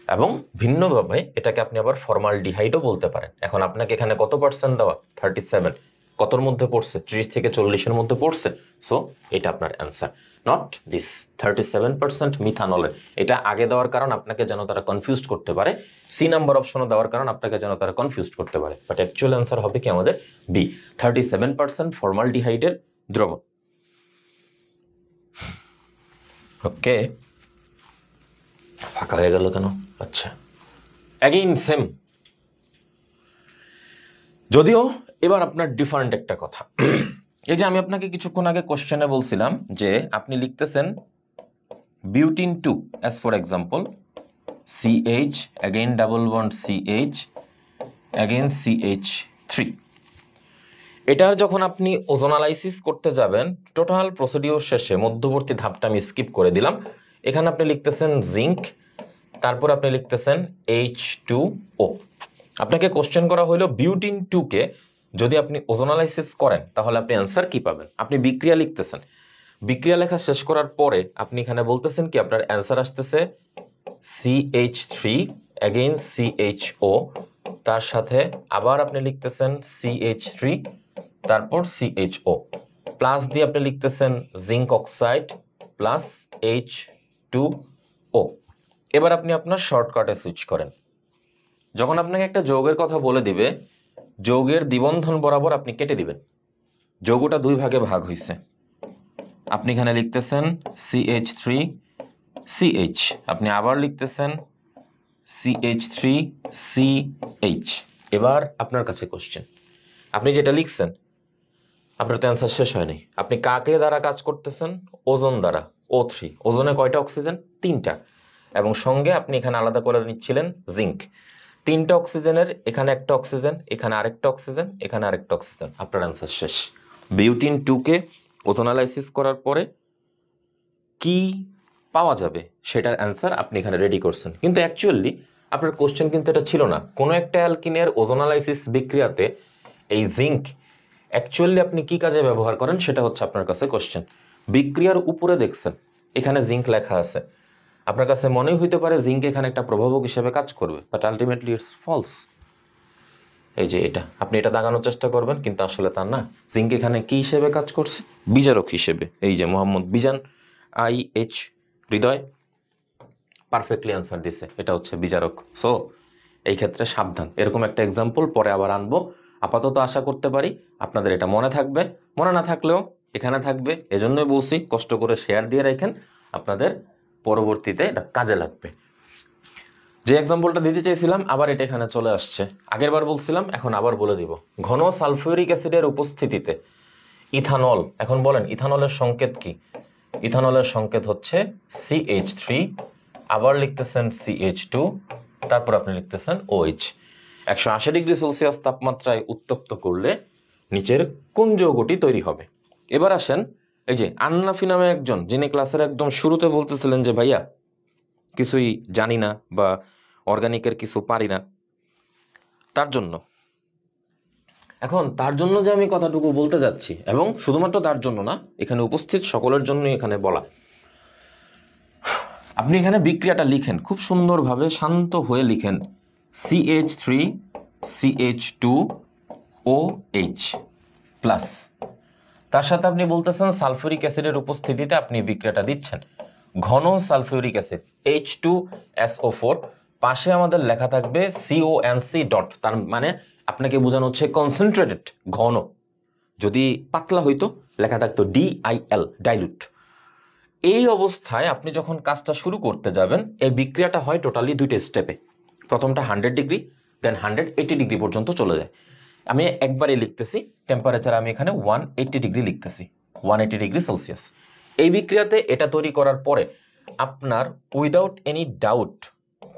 এবং ভিন্নভাবে এটাকে আপনি আবার ফরমালডিহাইডও বলতে পারেন। এখন আপনাকে এখানে কত পার্সেন্ট দেওয়া? 37। কতর মধ্যে পড়ছে? 30 থেকে 40-এর মধ্যে পড়ছে। সো এটা আপনার অ্যান্সার, নট দিস 37% মিথানলের। এটা আগে দেওয়ার কারণ আপনাকে যেন তারা কনফিউজড করতে পারে, সি নাম্বার অপশনও দেওয়ার কারণ আপনাকে যেন তারা কনফিউজড করতে পারে, বাট অ্যাকচুয়াল অ্যান্সার হবে কি আমাদের বি, 37% ফরমালডিহাইডের দ্রবণ। ওকে, ফাঁকা হয়ে গেল কেন? আচ্ছা, অ্যাগেইন সেম, যদিও এবার আপনার ডিফারেন্ট একটা কথা। এই যে আমি আপনাকে কিছুক্ষণ আগে কোশ্চেনে বলছিলাম যে আপনি লিখতেছেন butene 2 as for example CH, again double bond CH, again CH3। এটার যখন আপনি ওজোনালাইসিস করতে যাবেন, টোটাল প্রসিডিওর শেষে মধ্যবর্তী ধাপটা আমি স্কিপ করে দিলাম। এখানে আপনি লিখতেছেন জিঙ্ক, তারপর আপনি লিখতেছেন H2O। আপনাকে কোশ্চেন করা হলো বিউটিন 2 কে যদি আপনি ওজোনালাইসিস করেন তাহলে আপনি অ্যান্সার কি পাবেন? আপনি বিক্রিয়া লিখতেছেন, বিক্রিয়া লেখা শেষ করার পরে আপনি এখানে বলতেছেন কি আপনার অ্যান্সার আসতেছে CH3, অ্যাগেইন CHO, তার সাথে আবার আপনি লিখতেছেন CH3, তারপর CHO, প্লাস দিয়ে আপনি লিখতেছেন জিঙ্ক অক্সাইড প্লাস H2O। এবার আপনি আপনার শর্টকাটে সুইচ করেন। যখন আপনাকে একটা যৌগের কথা বলে দিবে, যৌগের দ্বিবন্ধন বরাবর আপনি কেটে দিবেন। যৌগটা দুই ভাগে ভাগ হয়েছে, আপনি এখানে লিখতেছেন CH3CH, আপনি আবার লিখতেছেন CH3CH। এবার আপনার কাছে কোশ্চেন, আপনি যেটা লিখছেন আপনার তো অ্যান্সার শেষ হয়নি। আপনি কাকে দ্বারা কাজ করতেছেন? ওজন দ্বারা, O3। ওজনে কয়টা অক্সিজেন? 3টা, এবং সঙ্গে আপনি এখানে আলাদা করে নিচ্ছিলেন জিঙ্ক। 3টা অক্সিজেনের এখানে একটা অক্সিজেন, এখানে আরেকটা অক্সিজেন, এখানে আরেকটা অক্সিজেন, আপনার অ্যান্সার শেষ। বিউটিন 2 কে ওজোনালাইসিস করার পরে কি পাওয়া যাবে সেটার অ্যান্সার আপনি এখানে রেডি করছেন, কিন্তু অ্যাকচুয়ালি আপনার কোশ্চেন কিন্তু এটা ছিল না। কোনো একটা অ্যালকিনের ওজোনালাইসিস বিক্রিয়াতে এই জিঙ্ক অ্যাকচুয়ালি আপনি কি কাজে ব্যবহার করেন সেটা হচ্ছে আপনার কাছে কোশ্চেন। বিক্রিয়ার উপরে দেখছেন এখানে জিঙ্ক লেখা আছে, আপনার কাছে মনেই হইতে পারে জিঙ্ক এখানে একটা প্রভাবক হিসেবে কাজ করবে, বাট আলটিমেটলি ইটস ফলস। এই যে এটা আপনি এটা দাগানোর চেষ্টা করবেন, কিন্তু আসলে তা না। জিঙ্ক এখানে কি হিসেবে কাজ করছে? বিজারক হিসেবে। এই যে মোহাম্মদ বিজান, IH হৃদয় পারফেক্টলি অ্যান্সার দিছে, এটা হচ্ছে বিজারক। সো এই ক্ষেত্রে সাবধান, এরকম একটা এক্সাম্পল পরে আবার আনবো। আপাতত আশা করতে পারি আপনাদের এটা মনে থাকবে, মনে না থাকলেও এখানে থাকবে। এজন্যই বলছি কষ্ট করে শেয়ার দিয়ে রাখেন, আপনাদের পরবর্তীতে এটা কাজে লাগবে। যে এক্সাম্পলটা দিতে চাইছিলাম আবার এটা এখানে চলে আসছে, আগের বার বলছিলাম এখন আবার বলে দিব। ঘন সালফিউরিক অ্যাসিডের উপস্থিতিতে ইথানল, এখন বলেন ইথানলের সংকেত কি? ইথানলের সংকেত হচ্ছে CH3, আবার লিখতেছেন CH2, তারপর আপনি লিখতেছেন OH। 180 ডিগ্রি সেলসিয়াস তাপমাত্রায় উত্তপ্ত করলে নিচের কোন যৌগটি তৈরি হবে? এবার আসেন, এই যে আন্নাফি নামে একজন, যিনি ক্লাসের একদম শুরুতে বলতেছিলেন যে ভাইয়া কিছুই জানি না বা অর্গানিকের কিছু পারি না, তার জন্য এখন তার জন্য যে আমি কথাটুকু বলতে যাচ্ছি, এবং শুধুমাত্র তার জন্য না, এখানে উপস্থিত সকলের জন্যই এখানে বলা। আপনি এখানে বিক্রিয়াটা লিখেন খুব সুন্দরভাবে, শান্ত হয়ে লিখেন CH3 CH2OH প্লাস, তার সাথে আপনি বলতেছেন সালফিউরিক অ্যাসিডের উপস্থিতিতে আপনি বিক্রিয়াটা দিচ্ছেন। ঘন সালফিউরিক অ্যাসিড H2SO4, পাশে আমাদের লেখা থাকবে CONC ডট, তার মানে আপনাকে বোঝানো হচ্ছে কনসেন্ট্রেটেড, ঘন। যদি পাতলা হইতো লেখা থাকতো DIL, ডাইলুট। এই অবস্থায় আপনি যখন কাজটা শুরু করতে যাবেন, এই বিক্রিয়াটা হয় টোটালি দুইটা স্টেপে। প্রথমটা 100 ডিগ্রি, দেন 180 ডিগ্রি পর্যন্ত চলে যায়। আমি একবারে লিখতেছি, টেম্পারেচার আমি এখানে 180 ডিগ্রি লিখতেছি, 180 ডিগ্রি সেলসিয়াস। এই বিক্রিয়াতে এটা তৈরি করার পরে আপনার উইদাউট এনি ডাউট,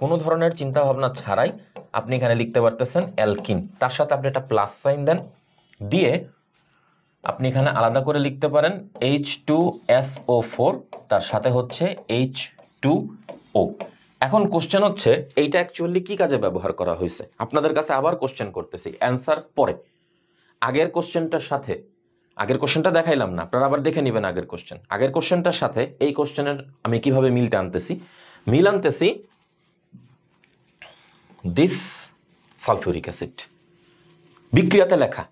কোনো ধরনের চিন্তা ভাবনা ছাড়াই আপনি এখানে লিখতে পারতেছেন অ্যালকিন। তার সাথে আপনি একটা প্লাস সাইন দেন, দিয়ে আপনি এখানে আলাদা করে লিখতে পারেন H2SO4, তার সাথে হচ্ছে H2O। এখন কোশ্চেন হচ্ছে এইটা অ্যাকচুয়ালি কি কাজে ব্যবহার করা হয়েছে। আপনাদের কাছে আবার কোশ্চেন করতেছি, অ্যান্সার পরে। আগের কোশ্চেনটার সাথে, আগের কোশ্চেনটা দেখাইলাম না, আপনারা আবার দেখে নেবেন আগের কোশ্চেন। আগের কোশ্চেনটার সাথে এই কোশ্চেনের আমি কিভাবে মিলটা আনতেছি, মিল আনতেছি দিস সালফিউরিক অ্যাসিড বিক্রিয়াতে লেখা।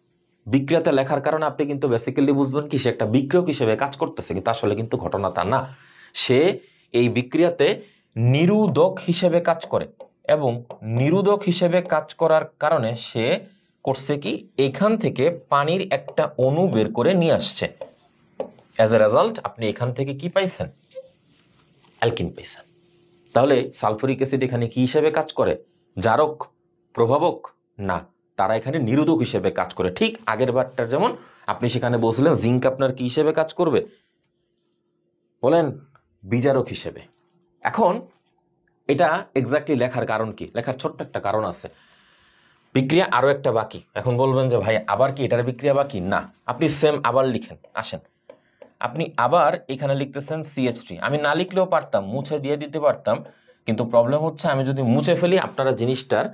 বিক্রিয়াতে লেখার কারণে আপনি কিন্তু বেসিক্যালি বুঝবেন কি সে একটা বিক্রিয়ক হিসেবে কাজ করতেছে, কিন্তু আসলে কিন্তু ঘটনা তা না। সে এই বিক্রিয়াতে নিরোধক হিসেবে কাজ করে, এবং নিরোধক হিসেবে কাজ করার কারণে সে করছে কি, এখান থেকে পানির একটা অণু বের করে নিয়ে আসছে। অ্যাজ এ রেজাল্ট আপনি এখান থেকে কি পাইছেন, অ্যালকিন পাইছেন। তাহলে সালফিউরিক অ্যাসিড এখানে কি হিসেবে কাজ করে, জারক, প্রভাবক না, তারা এখানে নিরোধক হিসেবে কাজ করে। ঠিক আগের বারটার যেমন আপনি সেখানে বলছিলেন জিঙ্ক আপনার কি হিসেবে কাজ করবে, বলেন বিজারক হিসেবে। এখন এটা এক্স্যাক্টলি লেখার কারণ কি, লেখার ছোট্ট একটা কারণ আছে। বিক্রিয়া আরো একটা বাকি। এখন বলবেন যে ভাই আবার কি এটার বিক্রিয়া বাকি? না, আপনি সেম আবার লিখেন। আসেন, আপনি আবার এখানে লিখতেছেন CH3। আমি না লিখলেও পারতাম, মুছে দিয়ে দিতে পারতাম, কিন্তু প্রবলেম হচ্ছে আমি যদি মুছে ফেলি আপনারা জিনিসটার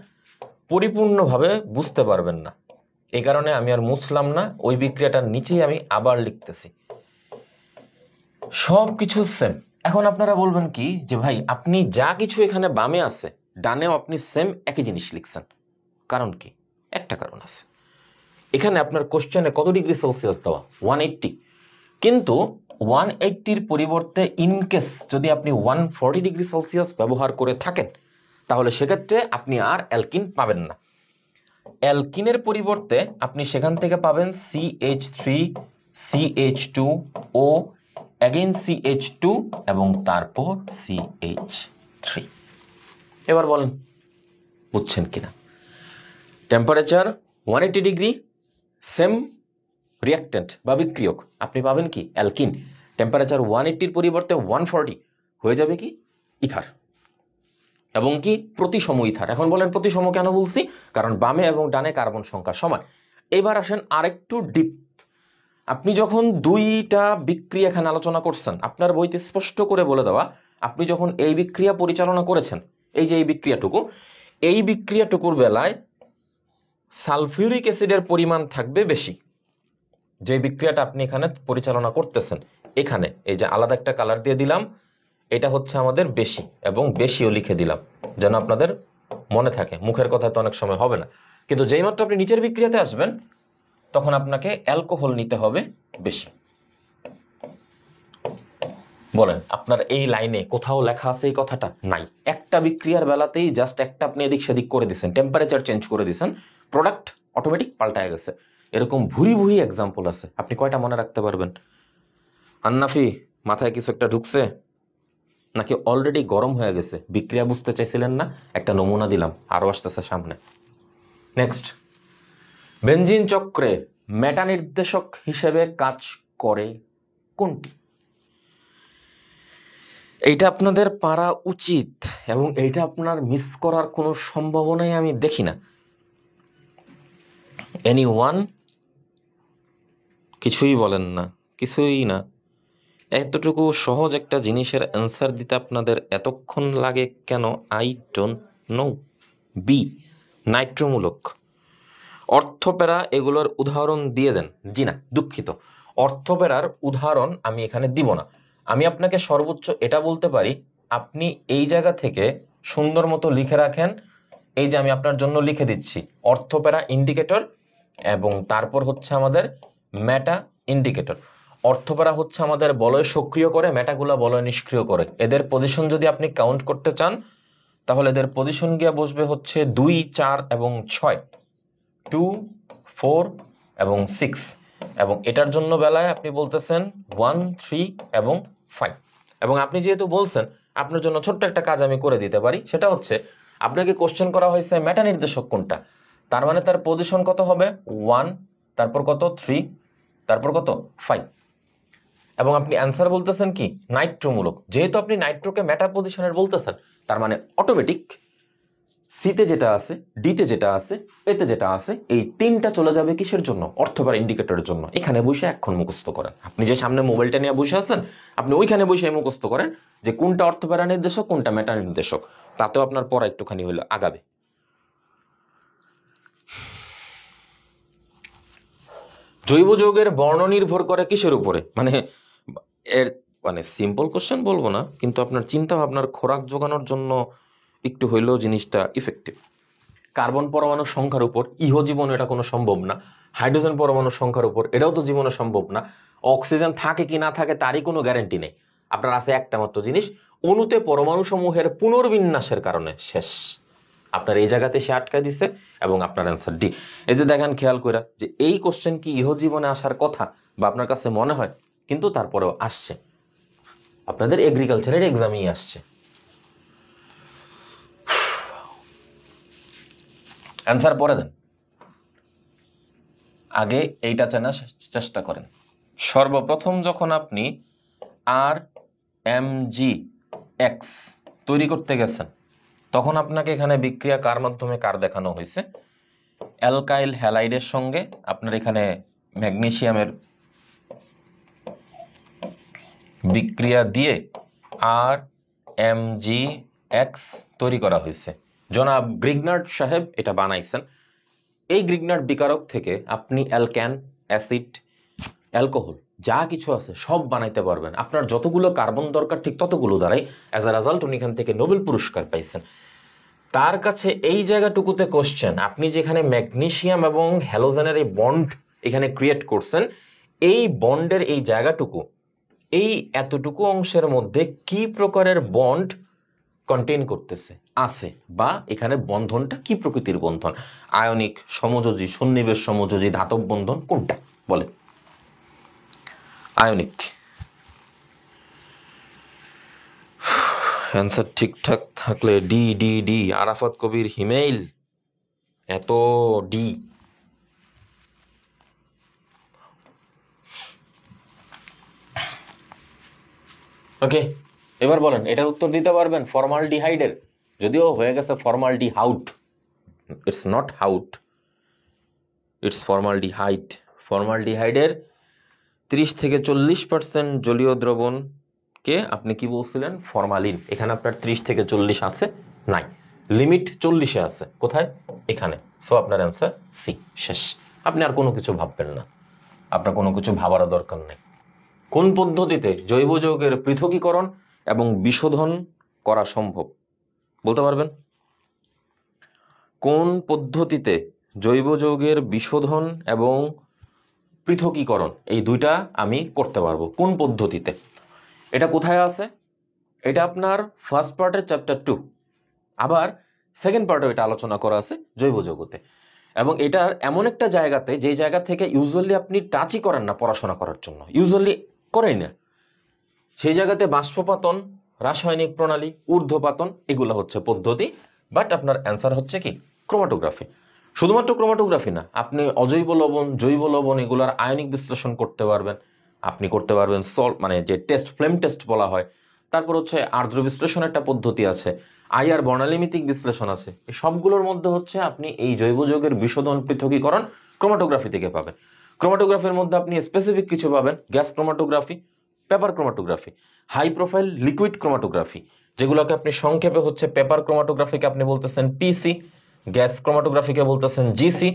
পরিপূর্ণভাবে বুঝতে পারবেন না। এই কারণে আমি আর মুছলাম না, ওই বিক্রিয়াটার নিচেই আমি আবার লিখতেছি। সব কিছু সেম। এখন আপনারা বলবেন কি যে ভাই আপনি যা কিছু এখানে বামে আছে ডানেও আপনি সেম একই জিনিস লিখছেন, কারণ কি? একটা কারণ আছে। এখানে আপনার কোশ্চেনে কত ডিগ্রি সেলসিয়াস দেওয়া, 180, কিন্তু 180-র পরিবর্তে ইনকেস যদি আপনি 140 ডিগ্রি সেলসিয়াস ব্যবহার করে থাকেন, তাহলে সেক্ষেত্রে আপনি আর অ্যালকিন পাবেন না। অ্যালকিনের পরিবর্তে আপনি সেখান থেকে পাবেন CH3, CH2O, অ্যাগেইন CH2 এবং তারপর CH3। এবার বলেন বুঝছেন কিনা? টেম্পারেচার 180 ডিগ্রি, সেম রিঅ্যাক্ট্যান্ট বা বিক্রিয়ক, আপনি পাবেন কি অ্যালকিন। টেম্পারেচার 180-র পরিবর্তে 140 হয়ে যাবে কি ইথার, এবং কি প্রতিসম ইথার। এখন বলেন প্রতিসম কেন বলছি, কারণ বামে এবং ডানে কার্বন সংখ্যা সমান। এবার আসেন আরেকটু ডিপ। আপনি যখন দুইটা বিক্রিয়া এখানে আলোচনা করছেন, আপনার বইতে স্পষ্ট করে বলে দেওয়া, আপনি যখন এই বিক্রিয়া পরিচালনা করেছেন, এই যে এই বিক্রিয়াটুকুর বেলায় সালফিউরিক অ্যাসিডের পরিমাণ থাকবে বেশি। যে বিক্রিয়াটা আপনি এখানে পরিচালনা করতেছেন, এখানে এই যে আলাদা একটা কালার দিয়ে দিলাম, এটা হচ্ছে আমাদের বেশি, এবং বেশিও লিখে দিলাম যেন আপনাদের মনে থাকে। মুখের কথা তো অনেক সময় হবে না, কিন্তু যেই মাত্র আপনি নিচের বিক্রিয়াতে আসবেন তখন আপনাকে অ্যালকোহল নিতে হবে বেশি। বলেন আপনার এই লাইনে কোথাও লেখা আছে এই কথাটা? নাই। একটা বিক্রিয়ার বেলাতেই জাস্ট একটা আপনি এদিক সেদিক করে দিচ্ছেন, টেম্পারেচার চেঞ্জ করে দিচ্ছেন, প্রোডাক্ট অটোমেটিক পাল্টায় গেছে। এরকম ভুরি ভুরি এক্সাম্পল আছে, আপনি কয়টা মনে রাখতে পারবেন? আন্নাফি, মাথায় কিছু একটা ঢুকছে নাকি অলরেডি গরম হয়ে গেছে? বিক্রিয়া বুঝতে চাইছিলেন না, একটা নমুনা দিলাম, আরো আসতেছে সামনে। নেক্সট, বেনজিন চক্রে মেটা নির্দেশক হিসেবে কাজ করে কোনটি? এইটা আপনাদের পারা উচিত, এবং এইটা আপনার মিস করার কোনো সম্ভাবনাই আমি দেখি না। এনিওয়ান? কিছুই বলেন না, কিছুই না। এতটুকু সহজ একটা জিনিসের অ্যান্সার দিতে আপনাদের এতক্ষণ লাগে কেন? I don't know. বি, নাইট্রোমূলক। অর্থপেরা এগুলোর উদাহরণ দিয়ে দেন। জি না, দুঃখিত, অর্থপেরার উদাহরণ আমি এখানে দিব না। আমি আপনাকে সর্বোচ্চ এটা বলতে পারি, আপনি এই জায়গা থেকে সুন্দর মতো লিখে রাখেন এই যে আমি আপনার জন্য লিখে দিচ্ছি, অর্থোপ্যারা ইন্ডিকেটর এবং তারপর হচ্ছে আমাদের মেটা ইন্ডিকেটর। অর্থোপ্যারা হচ্ছে আমাদের বলয় সক্রিয় করে, মেটাগুলা বলয় নিষ্ক্রিয় করে। এদের পজিশন যদি আপনি কাউন্ট করতে চান তাহলে এদের পজিশন গিয়ে বসবে হচ্ছে 2, 4 এবং 6, 2, 4 এবং 6, এবং এটার জন্য বেলায় আপনি বলতেছেন 1, 3 এবং 5। এবং আপনি যেহেতু বলছেন, আপনার জন্য ছোট্ট একটা কাজ আমি করে দিতে পারি, সেটা হচ্ছে আপনাকে কোশ্চেন করা হয়েছে মেটা নির্দেশক কোনটা, তার মানে তার পজিশন কত হবে 1, তারপর কত 3, তারপর কত 5, এবং আপনি অ্যান্সার বলতেছেন কি নাইট্রোমূলক। যেহেতু আপনি নাইট্রোকে মেটা পজিশনের বলতেছেন, তার মানে অটোমেটিক সিতে যেটা আছে, ডিতে যেটা আছে, এতে যেটা আছে, এই তিনটা চলে যাবে কিসের জন্য? অর্থোপ্যারা ইন্ডিকেটরের জন্য। এখানে বসে এখন মুখস্থ করেন। আপনি যে সামনে মোবাইলটা নিয়ে বসে আছেন, আপনি ওইখানে বসে মুখস্থ করেন যে কোনটা অর্থোপ্যারা নির্দেশক, কোনটা মেটা নির্দেশক। তাতেও আপনার পড়া একটুখানি হইলো আগাবে। জৈব যৌগের বর্ণ নির্ভর করে কিসের উপরে? এর সিম্পল কোশ্চেন বলবো না, কিন্তু আপনার চিন্তা ভাবনার খোরাক যোগানোর জন্য একটু হইলেও জিনিসটা ইফেক্টিভ। কার্বন পরমাণুর সংখ্যার উপর, জীবনে এটা কোনো সম্ভব না। হাইড্রোজেন পরমাণুর সংখ্যার উপর, এটাও তো জীবনে সম্ভব না। অক্সিজেন থাকে কি না থাকে তারই কোনো গ্যারান্টি নেই। আপনার আছে একটা মাত্র জিনিস, অণুতে পরমাণু সমূহের পুনর্বিন্যাসের কারণে শেষ। আপনার এই জায়গাতে সে আটকায় দিছে এবং আপনার অ্যান্সার ডি। এই যে দেখেন খেয়াল করে যে এই কোশ্চেন কি জীবনে আসার কথা বা আপনার কাছে মনে হয়, কিন্তু তারপরেও আসছে, আপনাদের এগ্রিকালচারের এক্সামেই আসছে। অ্যান্সার পরে দেন, আগে এইটা চেনার চেষ্টা করেন। সর্বপ্রথম যখন আপনি RMgX তৈরি করতে গেছেন, তখন আপনাকে এখানে বিক্রিয়া কার মাধ্যমে কার দেখানো হয়েছে? অ্যালকাইল হ্যালাইডের সঙ্গে আপনার এখানে ম্যাগনেসিয়ামের বিক্রিয়া দিয়ে RMgX তৈরি করা হয়েছে। জনাব গ্রিগনার্ড সাহেব এটা বানাইছেন। এই গ্রিগনার্ড বিকারক থেকে আপনি অ্যালকেন, অ্যাসিড, অ্যালকোহল যা কিছু আছে সব বানাইতে পারবেন। আপনার যতগুলো কার্বন দরকার ঠিক ততগুলো দ্বারাই অ্যাজ আ রেজাল্ট উনি এখান থেকে নোবেল পুরস্কার পাইছেন। তার কাছে এই জায়গাটুকুতে কোশ্চেন, আপনি যেখানে ম্যাগনেসিয়াম এবং হ্যালোজেনের এই বন্ড এখানে ক্রিয়েট করছেন, এই বন্ডের এই জায়গাটুকু, এই এতটুকু অংশের মধ্যে কি প্রকারের বন্ড কন্টেইন করতেছে আছে, বা এখানে বন্ধনটা কি প্রকৃতির বন্ধন? আয়নিক, সমযোজী, সন্নিবেশ সমযোজী, ধাতব বন্ধন, কোনটা বলে? আয়নিক। অ্যান্সার ঠিকঠাক থাকলে ডি ডি ডি। আরাফাত কবির হিমেইল, এত ডি। ওকে, এবার বলেন এটার উত্তর দিতে পারবেন ফর্মালডিহাইডের? যদিও হয়ে গেছে ফর্মালডিহাউড, ইটস নট হাউড, ইটস ফর্মালডিহাইড। ফর্মালডিহাইডের 30 থেকে 40% জলীয় দ্রবণকে আপনি কি বলছিলেন? ফরমালিন। এখানে আপনার 30 থেকে 40 আছে নাই, লিমিট 40-এ আছে। কোথায়? এখানে। সো আপনার অ্যান্সার সি, শেষ। আপনি আর কোনো কিছু ভাববেন না, আপনার কোনো কিছু ভাবারও দরকার নেই। কোন পদ্ধতিতে জৈব যৌগের পৃথকীকরণ এবং বিশোধন করা সম্ভব বলতে পারবেন? কোন পদ্ধতিতে জৈব যৌগের বিশোধন এবং পৃথকীকরণ এই দুইটা আমি করতে পারবো? কোন পদ্ধতিতে? এটা কোথায় আছে? এটা আপনার ফার্স্ট পার্টের চ্যাপ্টার 2, আবার সেকেন্ড পার্টে এটা আলোচনা করা আছে জৈব যৌগতে। এবং এটার এমন একটা জায়গাতে, যে জায়গা থেকে ইউজুয়ালি আপনি টাচই করেন না পড়াশোনা করার জন্য, ইউজুয়ালি করেন না, সেই জায়গাতে বাষ্পপাতন, রাসায়নিক প্রণালী, ঊর্ধ্বপাতন, এগুলো হচ্ছে পদ্ধতি। বাট আপনার অ্যান্সার হচ্ছে কি ক্রোমাটোগ্রাফি। শুধুমাত্র ক্রোমাটোগ্রাফি না, আপনি অজৈব লবণ, জৈব লবণ এগুলার আয়নিক বিশ্লেষণ করতে পারবেন। আপনি করতে পারবেন যে টেস্ট, ফ্লেম টেস্ট বলা হয়। তারপর হচ্ছে আর্দ্র বিশ্লেষণ একটা পদ্ধতি আছে, আইআর বর্ণালীমিতিক বিশ্লেষণ আছে। এই সবগুলোর মধ্যে হচ্ছে আপনি এই জৈব যৌগের বিশোধন পৃথকীকরণ ক্রোমাটোগ্রাফি থেকে পাবেন। ক্রোমাটোগ্রাফির মধ্যে আপনি স্পেসিফিক কিছু পাবেন, gas chromatography, paper chromatography, high profile liquid chromatography, যেগুলোকে আপনি সংক্ষেপে হচ্ছে পেপার ক্রোমাটোগ্রাফিকে আপনি বলতেছেন পিসি, গ্যাস ক্রোমাটোগ্রাফিকে বলতেছেন জিসি,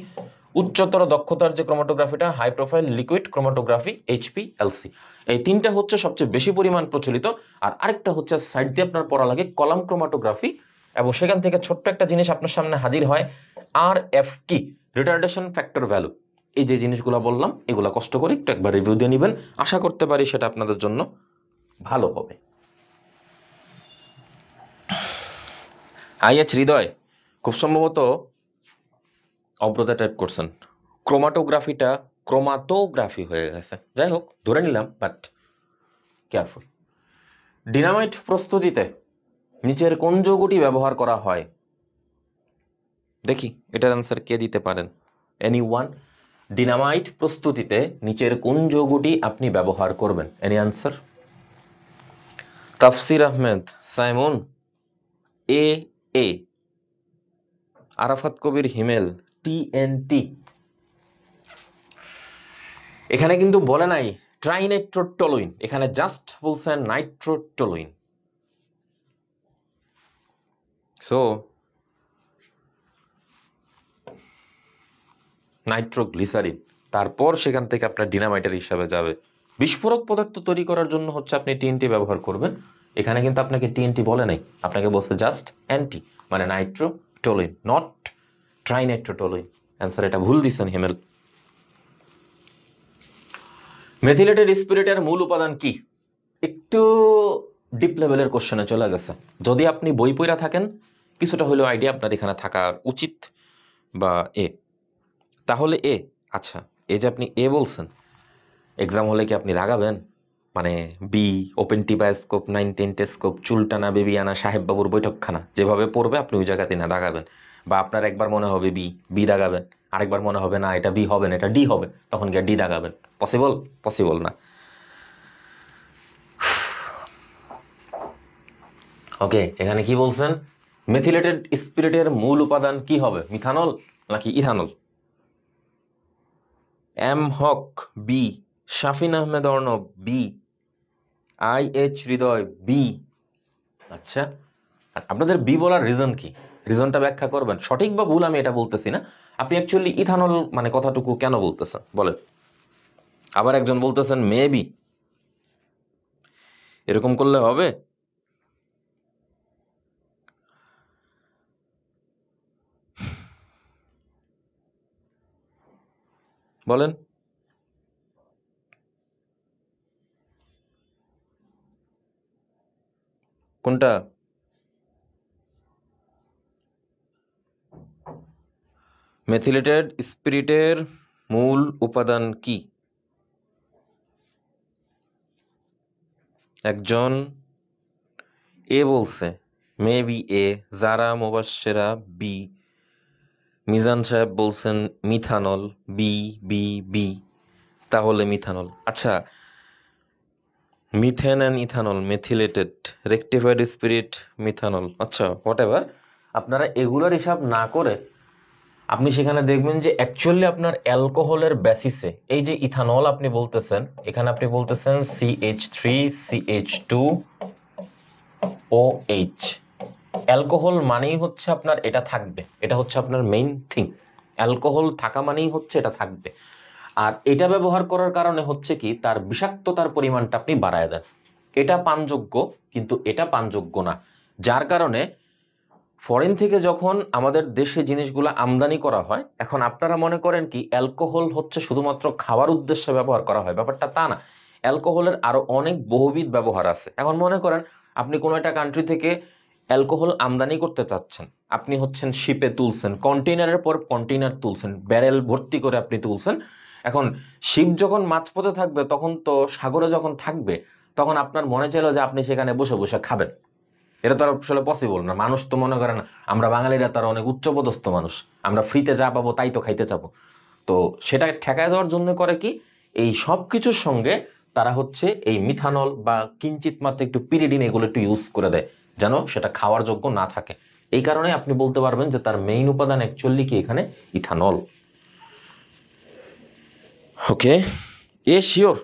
উচ্চতর দক্ষতার যে ক্রোমাটোগ্রাফিটা high profile liquid chromatography HPLC. এই তিনটা হচ্ছে সবচেয়ে বেশি পরিমাণ প্রচলিত। আর আরেকটা হচ্ছে সাইড দিয়ে আপনার পড়া লাগে কলাম ক্রোমাটোগ্রাফি এবং সেখান থেকে ছোট্ট একটা জিনিস আপনার সামনে হাজির হয়, আর এফ কি, রিটার্ডেশন ফ্যাক্টর ভ্যালু। এই যে জিনিসগুলো বললাম এগুলা কষ্ট করে একটু একবার রিভিউ দিয়ে নেবেন, আশা করতে পারি সেটা আপনাদের জন্য ভালো হবে। আইএচ হৃদয় খুব সম্ভবত অব্রতা টাইপ করছেন, ক্রোমাটোগ্রাফি হয়ে গেছে, যাই হোক ধরে নিলাম, বাট কেয়ারফুল। ডিনামাইট প্রস্তুতিতে নিচের কোন যৌগটি ব্যবহার করা হয়? দেখি এটার অ্যান্সার কে দিতে পারেন। Any one? ডিনামাইট প্রস্তুতিতে নিচের কোন যৌগটি আপনি ব্যবহার করবেন? Any answer? তাফসির আহমেদ, সাইমন, এ এ, আরাফাত কবির হিমেল, টিএনটি। এখানে কিন্তু বলে নাই ট্রাইনাইট্রোটলুইন, এখানে জাস্ট বলছেন নাইট্রোটলুইন। সো নাইট্রোগ্লিসারিন, তারপর সেখান থেকে আপনার ডিনামাইটের হিসাবে যাবে। বিস্ফোরক পদার্থ তৈরি করার জন্য হচ্ছে আপনি টিএনটি ব্যবহার করবেন, এখানে কিন্তু আপনাকে টিএনটি বলে নাই, আপনাকে বলছে জাস্ট অ্যান্টি, মানে নাইট্রোটলুইন, নট ট্রাইনাইট্রোটলুইন। অ্যান্সার এটা ভুল দিচ্ছেন হিমেল। মেথিলেটেড স্পিরিটের মূল উপাদান কি? একটু ডিপ লেভেলের কোশ্চেনে চলে গেছে, যদি আপনি বই পড়া থাকেন কিছুটা হলেও আইডিয়া আপনার এখানে থাকা উচিত, বা এ, তাহলে এ। আচ্ছা, এই যে আপনি এ বলছেন, এক্সাম হলে কি আপনি দাগাবেন? মানে বি, ওপেন টি বায়োস্কোপ, 9-10 টেস্কোপ, চুলটানা, বেবিয়ানা, সাহেব বাবুর বৈঠকখানা, যেভাবে পড়বে আপনি ওই জায়গাতে না দাগাবেন। বা আপনার একবার মনে হবে বি, বি দাগাবেন, আরেকবার মনে হবে না এটা বি হবে না এটা ডি হবে, তখন গিয়ে ডি দাগাবেন। পসিবল? পসিবল না। ওকে, এখানে কি বলছেন? মেথিলেটেড স্পিরিটের মূল উপাদান কি হবে? মিথানল নাকি ইথানল? এম হক বি, শাফিন আহমেদ অর্ণব বি, আইএচ হৃদয় বি। আচ্ছা, আপনাদের বি বলার রিজন কি? রিজনটা ব্যাখ্যা করবেন। সঠিক বা ভুল আমি এটা বলতেছি না, আপনি অ্যাকচুয়ালি ইথানল মানে কথাটুকু কেন বলতেছেন বলেন। আবার একজন বলতেছেন মেবি, এরকম করলে হবে? বলেন। কোনটা? মেথিলেটেড স্পিরিটের মূল উপাদান কি? একজন এ বলছে, মেবি এ, যারা মুবাশশেরা বি, মিজান সাহেব বলছেন মিথানল, বি বি বি, তাহলে মিথানল। আচ্ছা, methane and ethanol, methylated, rectified spirit, methanol. আচ্ছা, হোয়াট এভার, আপনারা এগুলোর হিসাব না করে আপনি সেখানে দেখবেন যে অ্যাকচুয়ালি আপনার অ্যালকোহলের বেসিসে এই যে ইথানল আপনি বলতেছেন, এখানে আপনি বলতেছেন CH3CH2OH। অ্যালকোহল মানেই হচ্ছে আপনার এটা থাকবে, এটা হচ্ছে আপনার মেইন থিং। অ্যালকোহল থাকা মানেই হচ্ছে এটা থাকবে, আর এটা ব্যবহার করার কারণে হচ্ছে কি তার বিষাক্ততার পরিমাণটা আপনি বাড়ায় দেন। এটা পানযোগ্য কিন্তু এটা পানযোগ্য না, যার কারণে ফরেন থেকে যখন আমাদের দেশে জিনিসগুলো আমদানি করা হয়, এখন আপনারা মনে করেন কি অ্যালকোহল হচ্ছে শুধুমাত্র খাওয়ার উদ্দেশ্যে ব্যবহার করা হয়, ব্যাপারটা তা না। অ্যালকোহলের আরো অনেক বহুবিধ ব্যবহার আছে। এখন মনে করেন আপনি কোনো একটা কান্ট্রি থেকে অ্যালকোহল আমদানি করতে চাচ্ছেন, আপনি হচ্ছেন শিপে তুলছেন, কন্টেইনারের পর কন্টেইনার তুলছেন, ব্যারেল ভর্তি করে আপনি তুলছেন। এখন শিপ যখন মাঝপথে থাকবে, তখন তো সাগরে যখন থাকবে, তখন আপনার মনে চাইলো যে আপনি সেখানে বসে বসে খাবেন। এটা তো আর আসলে পসিবল না। মানুষ তো মনে করেন আমরা বাঙালিরা তার অনেক উচ্চপদস্থ মানুষ, আমরা ফ্রিতে যা পাবো তাই তো খাইতে চাবো। তো সেটা ঠেকায় দেওয়ার জন্য করে কি, এই সব কিছুর সঙ্গে তারা হচ্ছে এই মিথানল বা কিঞ্চিত মাত্র একটু পিরিডিন এগুলো একটু ইউজ করে দেয়, যেন সেটা খাওয়ার যোগ্য না থাকে। এই কারণে আপনি বলতে পারবেন যে তার মেইন উপাদান অ্যাকচুয়ালি কি এখানে ইথানল। ওকে, এ শিওর?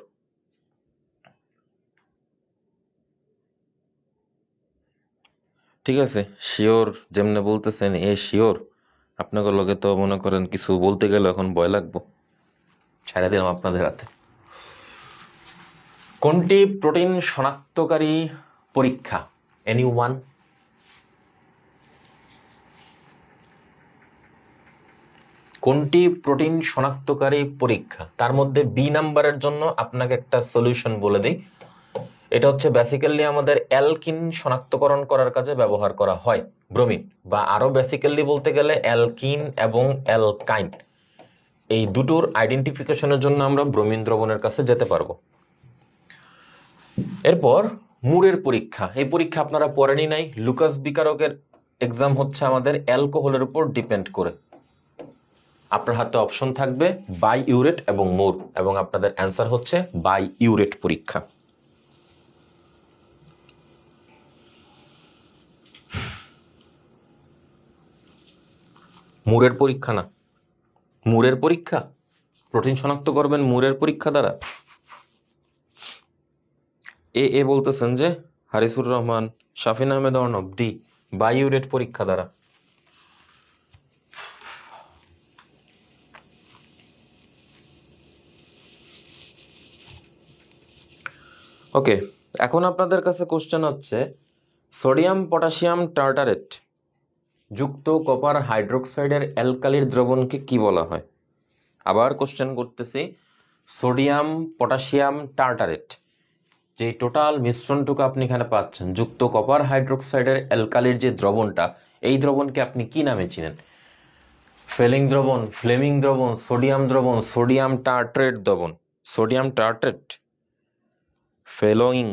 ঠিক আছে, শিওর যেমনে বলতেছেন এ শিওর, আপনাকে লগে তো মনে করেন কিছু বলতে গেলে এখন ভয় লাগবো, ছেড়ে দিলাম আপনাদের হাতে। কোনটি প্রোটিন শনাক্তকারী পরীক্ষা? Any one? কোনটি প্রোটিন শনাক্তকারী পরীক্ষা? তার মধ্যে বি নাম্বারের জন্য আপনাকে একটা সলিউশন বলে দিই। এটা হচ্ছে বেসিক্যালি আমাদের অ্যালকিন শনাক্তকরণ করার কাজে ব্যবহার করা হয় ব্রোমিন, বা আরো বেসিক্যালি বলতে গেলে অ্যালকিন এবং অ্যালকাইন, এই দুটোর আইডেন্টিফিকেশনের জন্য আমরা ব্রোমিন দ্রবণের কাছে যেতে পারবো। এরপর মুরের পরীক্ষা। এই পরীক্ষা আপনারা পড়েনি নাই। লুকাস বিকারকের এক্সাম হচ্ছে আমাদের অ্যালকোহলের উপর ডিপেন্ড করে। আপনার হাতে অপশন থাকবে বাই ইউরেট এবং মুর, এবং আপনাদের অ্যান্সার হচ্ছে বাই ইউরেট পরীক্ষা। মুরের পরীক্ষা না, মুরের পরীক্ষা, প্রোটিন শনাক্ত করবেন মুরের পরীক্ষা দ্বারা। এ বলতেছেন যে Harisur Rahman, Shafin Ahmed Arnob D, biuret পরীক্ষা দ্বারা। ওকে, এখন আপনাদের কাছে কোশ্চেন হচ্ছে সোডিয়াম পটাশিয়াম টার্টারেট যুক্ত কপার হাইড্রোক্সাইডের অ্যালকালির দ্রবণকে কি বলা হয়? আবার কোশ্চেন করতেছি, সোডিয়াম পটাশিয়াম টার্টারেট যে টোটাল মিশ্রণটুকু আপনি এখানে পাচ্ছেন যুক্ত কপার হাইড্রোক্সাইডের অ্যালকালির যে দ্রবণটা, এই দ্রবণকে আপনি কি নামে চিনেন? ফেলিং দ্রবণ, ফ্লেমিং দ্রবণ, সোডিয়াম দ্রবণ, সোডিয়াম টার্ট্রেট দ্রবণ, সোডিয়াম টার্ট্রেট, ফেলোইং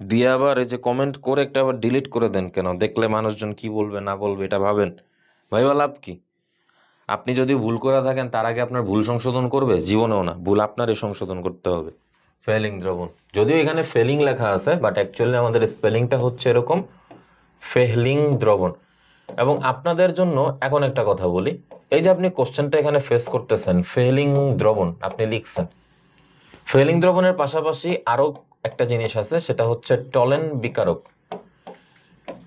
দিয়ে আবার এই যে কমেন্ট করে একটা আবার ডিলিট করে দেন কেন? দেখলে মানুষজন কি বলবে না বলবে এটা ভাবেন, ভাইবা লাভ কি? আপনি যদি ভুল করে থাকেন তার আগে আপনার ভুল সংশোধন করবে? জীবনেও না, ভুল আপনারই সংশোধন করতে হবে। ফেলিং দ্রবণ, যদিও এখানে ফেলিং লেখা আছে বাট অ্যাকচুয়ালি আমাদের স্পেলিংটা হচ্ছে এরকম ফেহলিং দ্রবণ। এবং আপনাদের জন্য এখন একটা কথা বলি, এই যে আপনি কোশ্চেনটা এখানে ফেস করতেছেন ফেহলিং দ্রবণ আপনি লিখছেন, ফেহলিং দ্রবণের পাশাপাশি আরো একটা জিনিস আছে, সেটা হচ্ছে টলেন বিকারক।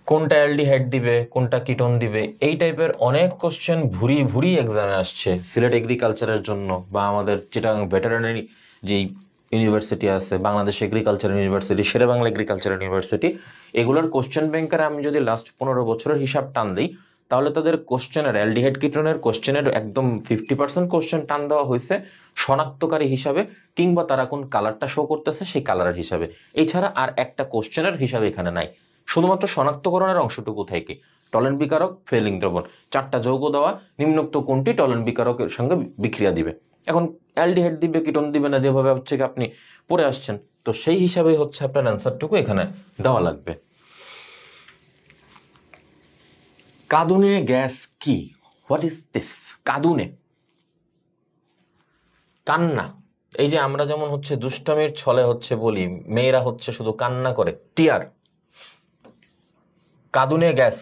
কোনটা অ্যালডিহাইড দিবে, কোনটা কিটোন দিবে, এই টাইপের অনেক কোশ্চেন ভুরি ভুরি এক্সামে আসছে সিলেট এগ্রিকালচারের জন্য, বা আমাদের চিটাগাং ভেটেরিনারি যেই ইউনিভার্সিটি আছে, বাংলাদেশ এগ্রিকালচার ইউনিভার্সিটি, শেরে বাংলা এগ্রিকালচার ইউনিভার্সিটি, এগুলোর কোশ্চেন ব্যাংকারে আমি যদি লাস্ট 15 বছরের হিসাব টান দিই, তাহলে তাদের কোশ্চেনের অ্যালডিহাইড কিটোনের কোশ্চেনের একদম 50% কোশ্চেন টান দেওয়া হয়েছে শনাক্তকারী হিসাবে, কিংবা তারা কোন কালারটা শো করতেছে সেই কালারের হিসাবে। এছাড়া আর একটা কোশ্চেনের হিসাবে এখানে নাই, শুধুমাত্র শনাক্তকরণের অংশটুকু থেকে টলেন বিকারক, ফেলিং দ্রবণ, 4টা যৌগ দেওয়া, নিম্নোক্ত কোনটি টলেন বিকারকের সঙ্গে বিক্রিয়া দিবে। এখন অ্যালডিহাইড দিবে, কিটোন দিবে না, যেভাবে হচ্ছে আপনি পড়ে আসছেন, তো সেই হিসাবে হচ্ছে আপনার অ্যান্সারটুকু এখানে দেওয়া লাগবে। কাঁদুনে গ্যাস কি? What is this? কাঁদুনে, কান্না। এই যে আমরা যেমন হচ্ছে দুষ্টমির ছলে হচ্ছে বলি মেয়েরা হচ্ছে শুধু কান্না করে, টিয়ার। কাঁদুনে গ্যাস,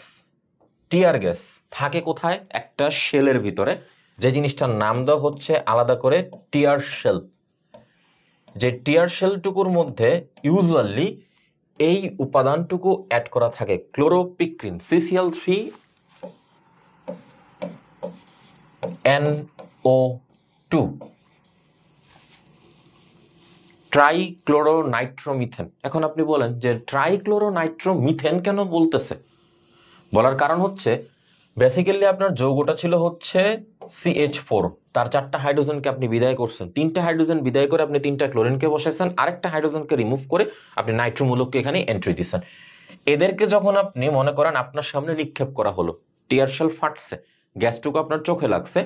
টিয়ার গ্যাস থাকে কোথায়? একটা শেলের ভিতরে, যে জিনিসটার নাম দেওয়া হচ্ছে আলাদা করে টিয়ার শেল। যে টিয়ার শেলটুকুর মধ্যে ইউজুয়ালি এই উপাদানটুকু অ্যাড করা থাকে, ক্লোরোপিক্রিন, CCl3NO2, ট্রাইক্লোরোনাইট্রোমিথেন। এখন আপনি বলেন যে ট্রাইক্লোরোনাইট্রোমিথেন কেন বলতেছে? বলার কারণ হচ্ছে বেসিক্যালি আপনার যৌগটা ছিল হচ্ছে CH4, তার 4টা হাইড্রোজেনকে আপনি বিদায় করছেন, 3টা হাইড্রোজেন বিদায় করে আপনি 3টা ক্লোরিনকে বসাইছেন, আরেকটা হাইড্রোজেনকে রিমুভ করে আপনি নাইট্রোমূলককে এখানে এন্ট্রি দিচ্ছেন। এদেরকে যখন আপনি মনে করেন আপনার সামনে নিক্ষেপ করা হলো, টিয়ার শেল ফাটছে, গ্যাসটুকু আপনার চোখে লাগছে,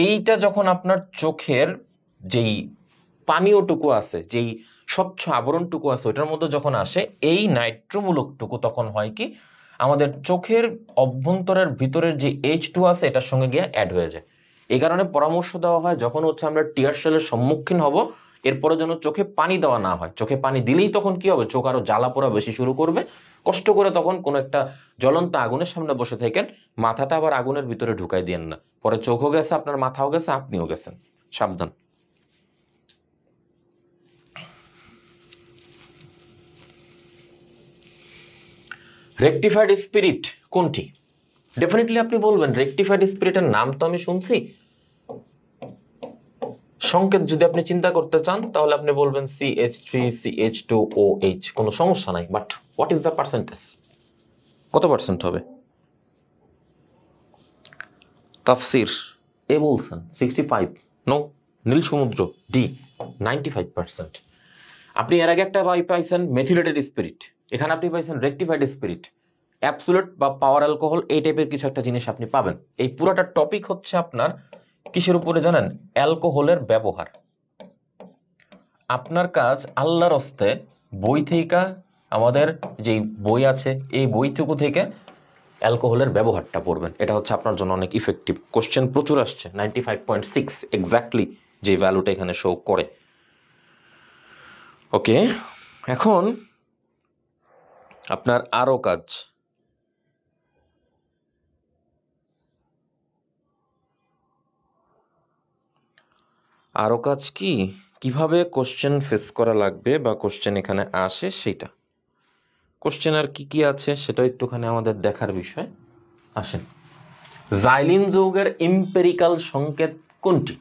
এইটা যখন আপনার চোখের যেই পানীয়টুকু আছে, যেই স্বচ্ছ আবরণটুকু আছে, ওটার মধ্যে যখন আসে এই নাইট্রোমূলকটুকু, তখন হয় কি আমাদের চোখের অভ্যন্তরের ভিতরের যে H2 আছে এটার সঙ্গে গিয়ে অ্যাড হয়ে যায়। এই কারণে পরামর্শ দেওয়া হয় যখন হচ্ছে আমরা টিয়ার শেলের সম্মুখীন হব, এরপরে যেন চোখে পানি দেওয়া না হয়। চোখে পানি দিলেই তখন কি হবে, চোখ আরো জ্বালা পোড়া বেশি শুরু করবে। কষ্ট করে তখন কোনো একটা জ্বলন্ত আগুনের সামনে বসে থাকেন, মাথাটা আবার আগুনের ভিতরে ঢুকাই দিয়েন না, পরে চোখও গেছে, আপনার মাথাও গেছে, আপনিও গেছেন, সাবধান। রেকটিফাইড স্পিরিট কোনটি? ডেফিনেটলি আপনি বলবেন রেকটিফাইড স্পিরিটের নাম তো আমি শুনছি। সংকেত যদি আপনি চিন্তা করতে চান তাহলে আপনি বলবেন CH3CH2OH, কোনো সমস্যা নাই, but what is the percentage? কত পার্সেন্ট হবে? তাফসির এ বলছেন 65, নো। নীল সমুদ্র ডি 95%। আপনি এর আগে একটা পাইছেন মেথিলেটেড স্পিরিট, এখানে আপনি পাইছেন রেকটিফাইড স্পিরিট, অ্যাবসোলিউট বা পাওয়ার অ্যালকোহল, এই টাইপের কিছু একটা জিনিস আপনি পাবেন। এই পুরোটা টপিক হচ্ছে আপনার কিসের উপরে জানেন? অ্যালকোহলের ব্যবহার। আপনার কাজ আল্লাহর হস্তে বই থেকে, আমাদের যে বই আছে এই বইটুকু থেকে অ্যালকোহলের ব্যবহারটা পড়বেন। এটা হচ্ছে আপনার জন্য অনেক ইফেক্টিভ। কোশ্চেন প্রচুর আসছে, 95.6 এক্স্যাক্টলি যে ভ্যালুটা এখানে শো করে। ওকে, এখন আপনার আরো কাজ। আরো কাজ কি, কিভাবে কোশ্চেন ফেস করা লাগবে বা কোশ্চেন এখানে আসে সেটা। কোশ্চেন আর কি কি আছে সেটা একটুখানি আমাদের দেখার বিষয়। আসেন, জাইলিন যৌগের এম্পিরিক্যাল সংকেত কোনটি?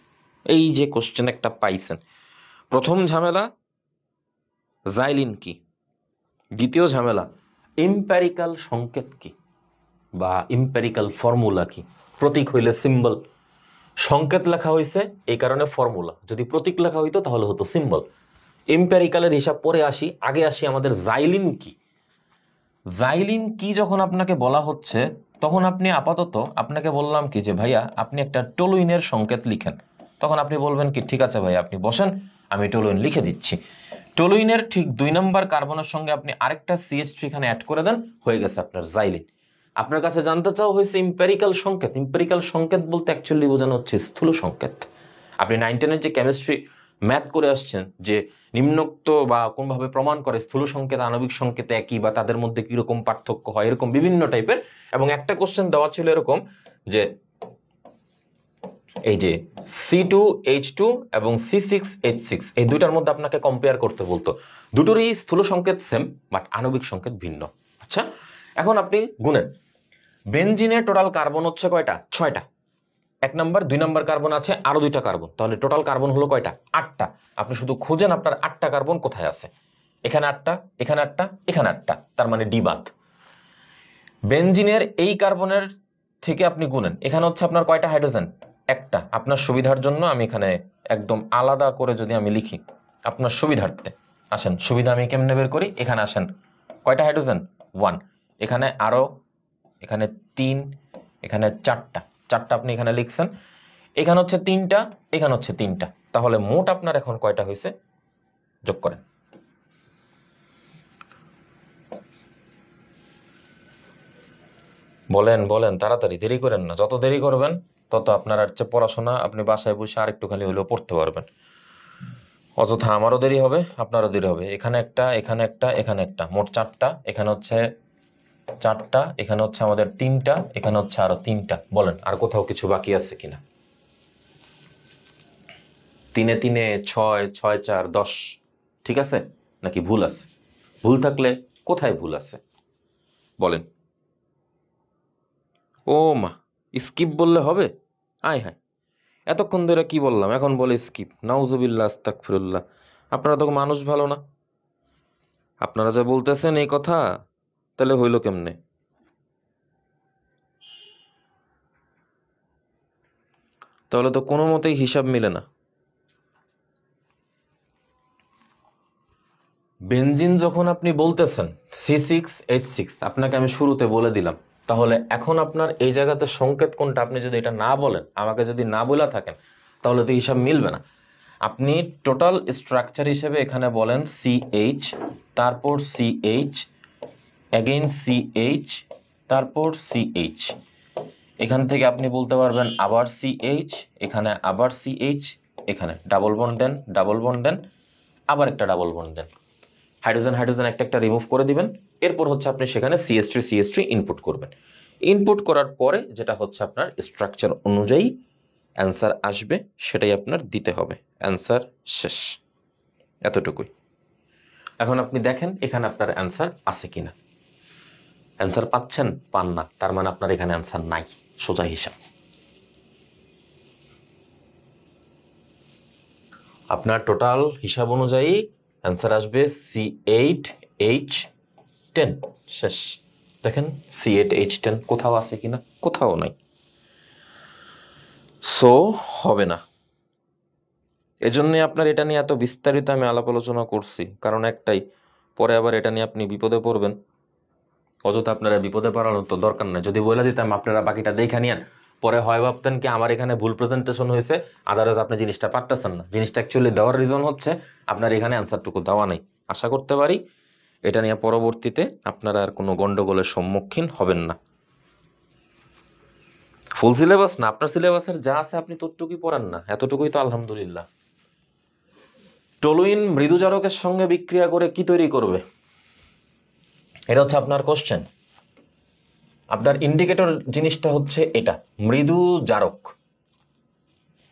এই যে কোশ্চেন একটা পাইছেন, প্রথম ঝামেলা জাইলিন কি, দ্বিতীয় ঝামেলা এম্পিরিক্যাল সংকেত কি বা এম্পিরিক্যাল ফর্মুলা কি। প্রতীক হইলে সিম্বল, সংকেত লেখা হয়েছে এই কারণে ফর্মুলা, যদি প্রতীক লেখা হইতো তাহলে হতো সিম্বল। এম্পিরিক্যালের হিসাব পরে আসি, আগে আসি আমাদের জাইলিন কি। জাইলিন কি যখন আপনাকে বলা হচ্ছে তখন আপনি আপাতত, আপনাকে বললাম কি যে ভাইয়া আপনি একটা টলুইনের সংকেত লিখেন, তখন আপনি বলবেন কি ঠিক আছে ভাইয়া আপনি বসেন আমি টলুইন লিখে দিচ্ছি। টলুইনের ঠিক 2 নম্বর কার্বনের সঙ্গে আপনি আরেকটা CH3 এখানে অ্যাড করে দেন, হয়ে গেছে আপনার জাইলিন। আপনার কাছে জানতে চাওয়া হয়েছে এম্পিরিক্যাল সংকেত। এম্পিরিক্যাল সংকেত বলতে অ্যাকচুয়ালি বোঝানো হচ্ছে স্থূল সংকেত। আপনি 9, 10-এর যে কেমিস্ট্রি ম্যাথ করে আসছেন যে নিম্নোক্ত বা কোনভাবে প্রমাণ করে স্থূল সংকেত আণবিক সংকেত একই বা তাদের মধ্যে কিরকম পার্থক্য হয়, এরকম বিভিন্ন টাইপের। এবং একটা কোশ্চেন দেওয়া ছিল এরকম যে এই যে C2H2 এবং C6H6 এই দুইটার মধ্যে আপনাকে কম্পেয়ার করতে বলতো। দুটোরই স্থূল সংকেত সেম বাট আণবিক সংকেত ভিন্ন। আচ্ছা, এখন আপনি গুনেন, বেনজিনের টোটাল কার্বন হচ্ছে কয়টা? 6টা। 1 নাম্বার 2 নাম্বার কার্বন আছে আরো 2টা কার্বন, তাহলে টোটাল কার্বন হলো কয়টা? 8টা। আপনি শুধু খুঁজেন আপনার 8টা কার্বন কোথায় আছে। এখানে 8টা, এখানে 8টা, এখানে 8টা, তার মানে ডি বাদ। বেনজিনের এই কার্বনের থেকে আপনি গুনেন, এখানে হচ্ছে আপনার কয়টা হাইড্রোজেন? একটা। আপনার সুবিধার জন্য আমি এখানে একদম আলাদা করে যদি আমি লিখি আপনার সুবিধার্থে, আসেন সুবিধা আমি কেমনে বের করি, এখানে আসেন, কয়টা হাইড্রোজেন? 1। এখানে আরো, এখানে 3, এখানে 4টা, 4টা আপনি এখানে লিখছেন। এখানে হচ্ছে 3টা, এখানে হচ্ছে 3টা, তাহলে মোট আপনার এখন কয়টা হয়েছে যোগ করেন। বলেন বলেন, তাড়াতাড়ি, দেরি করেন না। যত দেরি করবেন তত আপনার হচ্ছে পড়াশোনা আপনি বাসায় বসে আরেকটুখানি হলেও পড়তে পারবেন। অযথা আমারও দেরি হবে, আপনারও দেরি হবে। এখানে একটা, এখানে একটা, এখানে একটা, মোট 4টা। এখানে হচ্ছে 4টা, এখানে হচ্ছে আমাদের 3টা, এখানে হচ্ছে আরো 3টা। বলেন আর কোথাও কিছু বাকি আছে কিনা? 3 3 6, 6 4 10, ঠিক আছে নাকি ভুল আছে? ভুল থাকলে কোথায় ভুল আছে বলেন। ও মা, স্কিপ বললে হবে? আয় হায়, এতক্ষণ ধরে কি বললাম এখন বলে স্কিপ? নাউজুবিল্লাহ, আস্তাগফিরুল্লাহ। আপনারা তো মানুষ ভালো না। আপনারা যা বলতেছেন এই কথা, তাহলে হইল কেমনে? তাহলে তো কোনো মতেই হিসাব মিলে না। বেনজিন যখন আপনি বলতেছেন C6H6, আপনাকে আমি শুরুতে বলে দিলাম, তাহলে এখন আপনার এই জায়গাতে সংকেত কোনটা আপনি যদি এটা না বলেন, আমাকে যদি না বলে থাকেন, তাহলে তো হিসাব মিলবে না। আপনি টোটাল স্ট্রাকচার হিসেবে এখানে বলেন CH, তারপর CH, অ্যাগেইন CH, তারপর CH। এখান থেকে আপনি বলতে পারবেন আবার CH, এখানে আবার CH, এখানে ডাবল বন্ড দেন, ডাবল বন্ড দেন, আবার একটা ডাবল বন্ড দেন। হাইড্রোজেন হাইড্রোজেন একটা একটা রিমুভ করে দিবেন। এরপর হচ্ছে আপনি সেখানে CH3 ইনপুট করবেন। ইনপুট করার পরে যেটা হচ্ছে আপনার স্ট্রাকচার অনুযায়ী অ্যান্সার আসবে, সেটাই আপনার দিতে হবে। অ্যান্সার শেষ, এতটুকুই। এখন আপনি দেখেন এখানে আপনার অ্যান্সার আছে কিনা। অ্যান্সার পাচ্ছেন? পান না, তার মানে আপনার এখানে অ্যান্সার নাই, সোজা হিসাব। আপনার টোটাল হিসাব অনুযায়ী অ্যান্সার আসবে C8H10। শেষ। দেখেন C8H10 কোথাও আছে কিনা, কোথাও নাই। সো হবে না। এজন্য আপনার এটা নিয়ে এত বিস্তারিত আমি আলাপ আলোচনা করছি, কারণ একটাই, পরে আবার এটা নিয়ে আপনি বিপদে পড়বেন। অযথা আপনারা বিপদে পড়ানোর তো দরকার নাই। যদি বলে দিতাম আপনারা বাকিটা দেখে নিয়েন, পরে হয় ভাবতেন কি আমার এখানে ভুল প্রেজেন্টেশন হয়েছে, আদারওয়াইজ আপনি জিনিসটা পারতেছেন না। জিনিসটা অ্যাকচুয়ালি দেওয়ার রিজন হচ্ছে আপনার এখানে অ্যান্সারটুকু দেওয়া নেই। আশা করতে পারি এটা নিয়ে পরবর্তীতে আপনারা আর কোনো গন্ডগোলের সম্মুখীন হবেন না। ফুল সিলেবাস না, আপনার সিলেবাসের যা আছে আপনি ততটুকুই পড়েন না, এতটুকুই তো আলহামদুলিল্লাহ। টলুইন মৃদুজারকের সঙ্গে বিক্রিয়া করে কি তৈরি করবে, এটা হচ্ছে আপনার কোশ্চেন। আপনার ইন্ডিকেটর জিনিসটা হচ্ছে এটা, মৃদু জারক,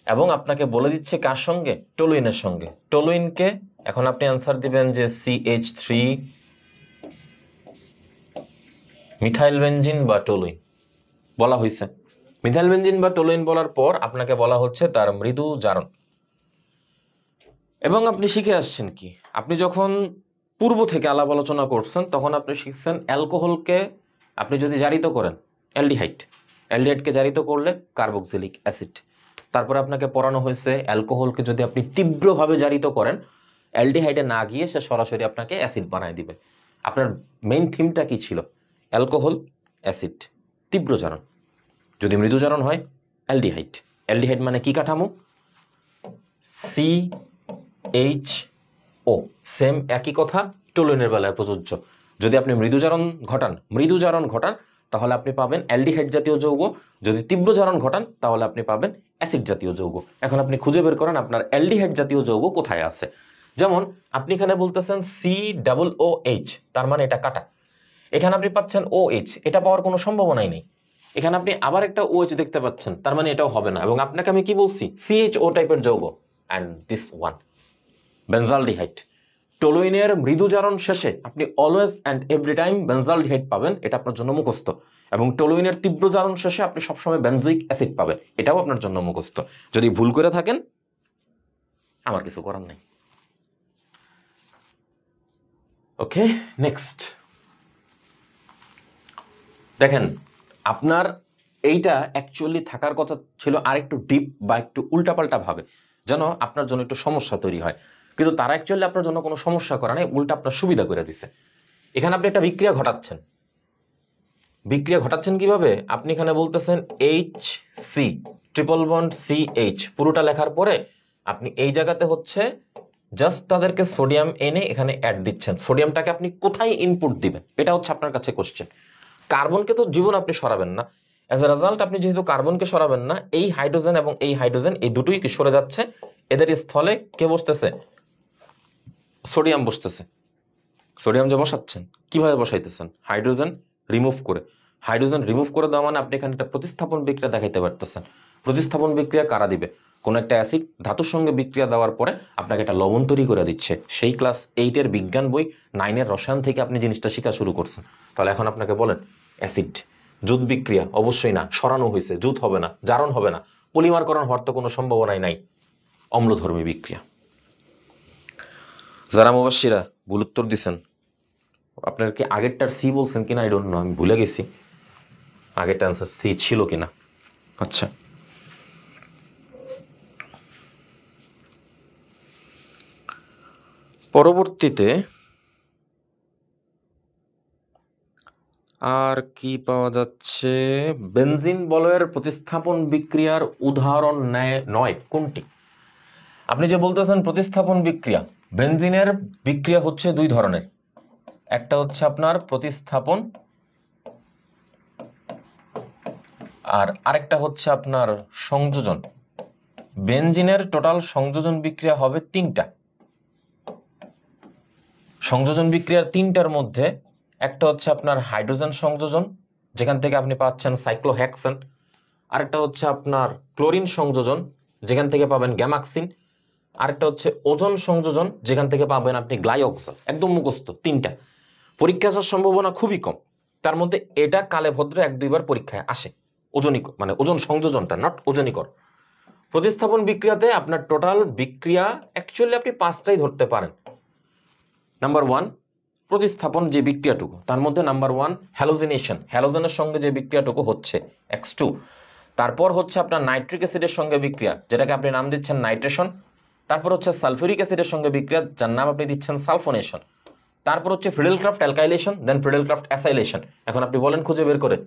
এবং আপনাকে বলে দিচ্ছে কার সঙ্গে, টলুইনের সঙ্গে। টলুইনকে এখন আপনি অ্যান্সার দিবেন যে CH3 মিথাইল বেনজিন বা টলুইন বলা হয়েছে। মিথাইল বেনজিন বা টলুইন বলার পর আপনাকে বলা হচ্ছে তার মৃদু জারণ। এবং আপনি শিখে আসছেন কি, আপনি যখন পূর্ব থেকে আলাপ আলোচনা করছেন তখন আপনি শিখছেন অ্যালকোহলকে আপনি যদি জারিত করেন, অ্যালডিহাইডকে জারিত করলে কার্বক্সিলিক অ্যাসিড। তারপরে আপনাকে পড়ানো হয়েছে অ্যালকোহলকে যদি আপনি তীব্রভাবে জারিত করেন, অ্যালডিহাইডে না গিয়ে সে সরাসরি আপনাকে অ্যাসিড বানায় দিবে। আপনার মেইন থিমটা কি ছিল, অ্যালকোহল, অ্যাসিড, তীব্র জারণ। যদি মৃদু জারণ হয় অ্যালডিহাইড। অ্যালডিহাইড মানে কি কাঠামো, CHO, সেম একই কথা টলুইনের বেলায় প্রযোজ্য। যদি আপনি মৃদুজারণ ঘটান তাহলে আপনি পাবেন অ্যালডিহাইড জাতীয় যৌগ, যদি তীব্র জারণ ঘটান তাহলে আপনি পাবেন অ্যাসিড জাতীয় যৌগ। এখন আপনি খুঁজে বের করেন আপনার অ্যালডিহাইড জাতীয় যৌগ কোথায় আছে। যেমন আপনি এখানে বলতেছেন COOH, তার মানে এটা কাটা। এখানে আপনি পাচ্ছেন OH, এটা পাওয়ার কোনো সম্ভাবনাই নেই। এখানে আপনি আবার একটা OH দেখতে পাচ্ছেন, তার মানে এটাও হবে না। এবং আপনাকে আমি কি বলছি, CHO টাইপের যৌগ, অ্যান্ড দিস ওয়ান বেনজালডিহাইড। টলুইনের মৃদু জারণ শেষে আপনি always and every time benzaldehyde পাবেন, এটা আপনার জন্য মুখস্থ। এবং টলুইনের তীব্র জারণ শেষে আপনি সবসময় বেনজিক অ্যাসিড পাবেন, এটাও আপনার জন্য মুখস্থ। যদি ভুল করে থাকেন আমার কিছু করার নেই। ওকে, নেক্সট দেখেন, আপনার এইটা অ্যাকচুয়ালি থাকার কথা ছিল আর একটু ডিপ বা একটু উল্টাপাল্টা ভাবে, যেন আপনার জন্য একটু সমস্যা তৈরি হয়। কিন্তু তারা অ্যাকচুয়ালি আপনার জন্য কোনো সমস্যা করে নাই, উল্টা আপনার সুবিধা করে দিছে। এখানে আপনি একটা বিক্রিয়া ঘটাচ্ছেন কিভাবে, আপনি এখানে বলতেছেন HC ট্রিপল বন্ড CH, পুরোটা লেখার পরে আপনি এই জায়গাতে হচ্ছে জাস্ট তাদেরকে সোডিয়াম এনে এখানে অ্যাড দিচ্ছেন। সোডিয়ামটাকে আপনি কোথায় ইনপুট দিবেন, এটা হচ্ছে আপনার কাছে কোশ্চেন। কার্বনকে তো জীবন আপনি সরাবেন না, অ্যাজ এ রেজাল্ট আপনি যেহেতু কার্বনকে সরাবেন না, এই হাইড্রোজেন এবং এই হাইড্রোজেন এই দুটোই কি সরে যাচ্ছে, এদের স্থলে কে বসতেছে, সোডিয়াম বসতেছে। সোডিয়াম যে বসাচ্ছেন কিভাবে বসাইতেছেন, হাইড্রোজেন রিমুভ করে। হাইড্রোজেন রিমুভ করে দেওয়া মানে আপনি এখানে একটা প্রতিস্থাপন বিক্রিয়া দেখাইতে পারতেছেন। প্রতিস্থাপন বিক্রিয়া কারা দিবে, কোন একটা অ্যাসিড ধাতুর সঙ্গে বিক্রিয়া দেওয়ার পরে আপনাকে একটা লবণ তৈরি করে দিচ্ছে। সেই ক্লাস 8-এর বিজ্ঞান বই 9-এর রসায়ন থেকে আপনি জিনিসটা শেখা শুরু করছেন। তাহলে এখন আপনাকে বলেন অ্যাসিড জুত বিক্রিয়া, অবশ্যই না, সরানো হয়েছে, জুত হবে না, জারণ হবে না, পলিমারকরণ হওয়ার তো কোনো সম্ভাবনাই নাই, অম্লধর্মী বিক্রিয়া। যারা মুবাশশিরা ভুল উত্তর দিচ্ছেন, আপনার কি আগেরটার সি বলছেন কিনা আই ডোন্ট নো, আমি ভুলে গেছি আগেরটা অ্যান্সার সি ছিল কিনা। আচ্ছা, পরবর্তীতে আর কি পাওয়া যাচ্ছে, বেনজিন বলয়ের প্রতিস্থাপন বিক্রিয়ার উদাহরণ নয় কোনটি। আপনি যে বলতেছেন প্রতিস্থাপন বিক্রিয়া, বেনজিনের বিক্রিয়া হচ্ছে দুই ধরনের, একটা হচ্ছে আপনার প্রতিস্থাপন আর আরেকটা হচ্ছে আপনার সংযোজন। বেনজিনের টোটাল সংযোজন বিক্রিয়া হবে 3টা। সংযোজন বিক্রিয়ার 3টার মধ্যে একটা হচ্ছে আপনার হাইড্রোজেন সংযোজন, যেখান থেকে আপনি পাচ্ছেন সাইক্লোহেক্সেন। আরেকটা হচ্ছে আপনার ক্লোরিন সংযোজন, যেখান থেকে পাবেন গ্যামাক্সিন। আরেকটা হচ্ছে ওজোন সংযোজন, যেখান থেকে পাবেন আপনি গ্লাইঅক্সাল। একদম মুখস্থ 3টা, পরীক্ষা আসার সম্ভাবনা খুবই কম। তার মধ্যে এটা কালে ভদ্রে 1-2বার পরীক্ষায় আসে। ওজনিক মানে ওজোন সংযোজনটা, নট ওজনিকর। প্রতিস্থাপন বিক্রিয়াতে আপনার টোটাল বিক্রিয়া অ্যাকচুয়ালি আপনি 5টাই ধরতে পারেন। নাম্বার 1 প্রতিস্থাপন যে বিক্রিয়াটুকু, তার মধ্যে নাম্বার 1 হ্যালোজিনেশন, হ্যালোজেনের সঙ্গে যে বিক্রিয়াটুকু হচ্ছে X2। তারপর হচ্ছে আপনার নাইট্রিক অ্যাসিডের সঙ্গে বিক্রিয়া, যেটাকে আপনি নাম দিচ্ছেন নাইট্রেশন। তারপর হচ্ছে সালফিউরিক অ্যাসিডের সঙ্গে বিক্রিয়া, যার নাম আপনি দিচ্ছেন সালফোনেশন। তারপর হচ্ছে ফ্রিডেলক্রাফট অ্যালকাইলেশন, দেন ফ্রিডেলক্রাফট অ্যাসাইলেশন। এখন আপনি বলেন খুঁজে বের করে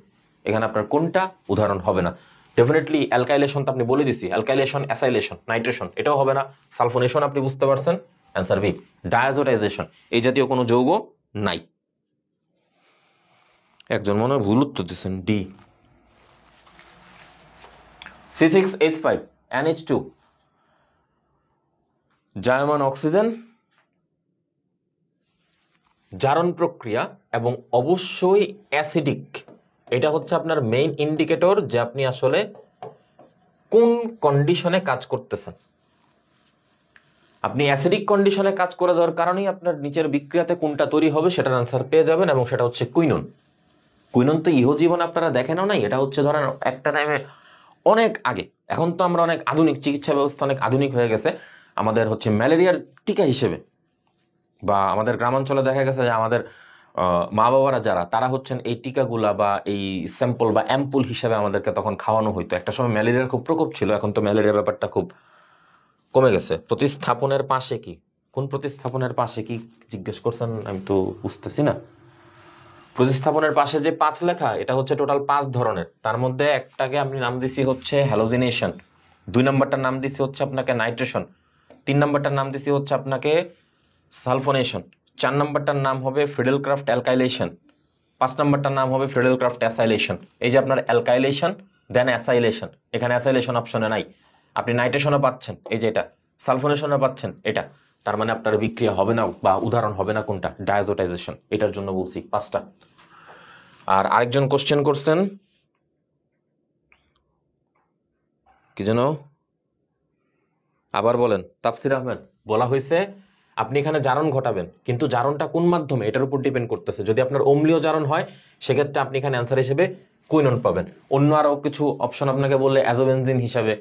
এখানে আপনার কোনটা উদাহরণ হবে না? ডেফিনেটলি অ্যালকাইলেশন তো আপনি বলে দিছি, অ্যালকাইলেশন, অ্যাসাইলেশন, নাইট্রেশন এটাও হবে না। সালফোনেশন আপনি বুঝতে পারছেন, অ্যান্সার বি। ডায়াজোটাইজেশন, এই জাতীয় কোনো যৌগ নাই। একজন মনে হয় ভুল উত্তর দিচ্ছেন, ডি। C6H5 NH2 জায়মান অক্সিজেন, জারণ প্রক্রিয়া এবং অবশ্যই অ্যাসিডিক। এটা হচ্ছে আপনার মেইন ইন্ডিকেটর যে আপনি আসলে কোন কন্ডিশনে কাজ করতেছেন। আপনি অ্যাসিডিক কন্ডিশনে কাজ করে দেওয়ার কারণেই আপনার নিচের বিক্রিয়াতে কোনটা তৈরি হবে সেটার আনসার পেয়ে যাবেন, এবং সেটা হচ্ছে কুইনন। কুইনন তো ইহজীবন আপনারা দেখেনও নাই, এটা হচ্ছে ধরেন একটা টাইমে অনেক আগে, এখন তো আমরা অনেক আধুনিক চিকিৎসা ব্যবস্থা, অনেক আধুনিক হয়ে গেছে। আমাদের হচ্ছে ম্যালেরিয়ার টিকা হিসেবে, বা আমাদের গ্রামাঞ্চলে দেখা গেছে যে আমাদের মা বাবারা যারা, তারা হচ্ছেন এই টিকাগুলা বা এই স্যাম্পল বা অ্যাম্পুল হিসেবে আমাদেরকে তখন খাওয়ানো হইতো। একটা সময় ম্যালেরিয়ার খুব প্রকোপ ছিল, এখন তো ম্যালেরিয়া ব্যাপারটা খুব কমে গেছে। প্রতিস্থাপনের পাশে কি, কোন প্রতিস্থাপনের পাশে কি জিজ্ঞেস করছেন আমি তো বুঝতেছি না। প্রতিস্থাপনের পাশে যে 5 লেখা, এটা হচ্ছে টোটাল 5 ধরনের। তার মধ্যে একটাকে আপনি নাম দিছি হচ্ছে হ্যালোজিনেশন, 2 নম্বরটার নাম দিছি হচ্ছে আপনাকে নাইট্রেশন, 3 নম্বরটার নাম দিছি হচ্ছে আপনাকে সালফোনেশন, 4 নম্বরটার নাম হবে ফ্রিডেলক্রাফট অ্যালকাইলেশন, 5 নম্বরটার নাম হবে ফ্রিডেলক্রাফট অ্যাসাইলেশন। এই যে আপনার অ্যালকাইলেশন দেন অ্যাসাইলেশন, এখানে অ্যাসাইলেশন অপশনে নাই। আপনি নাইট্রেশনও পাচ্ছেন, এই যে এটা, সালফোনেশনও পাচ্ছেন এটা। তার মানে আপনার বিক্রিয়া হবে না বা উদাহরণ হবে না কোনটা? ডায়াজোটাইজেশন। এটার জন্য বলছি 5টা। আর আরেকজন কোশ্চেন করছেন কি যেন, আবার বলেন। তাফসির আহমেদ, বলা হয়েছে আপনি এখানে জারণ ঘটাবেন, কিন্তু জারণটা কোন মাধ্যমে এটার উপর ডিপেন্ড করতেছে। যদি আপনার অম্লীয় জারণ হয় সেক্ষেত্রে আপনি এখানে অ্যান্সার হিসেবে কুইনন পাবেন। অন্য আরো কিছু অপশন আপনাকে বললে অ্যাজোবেনজিন হিসাবে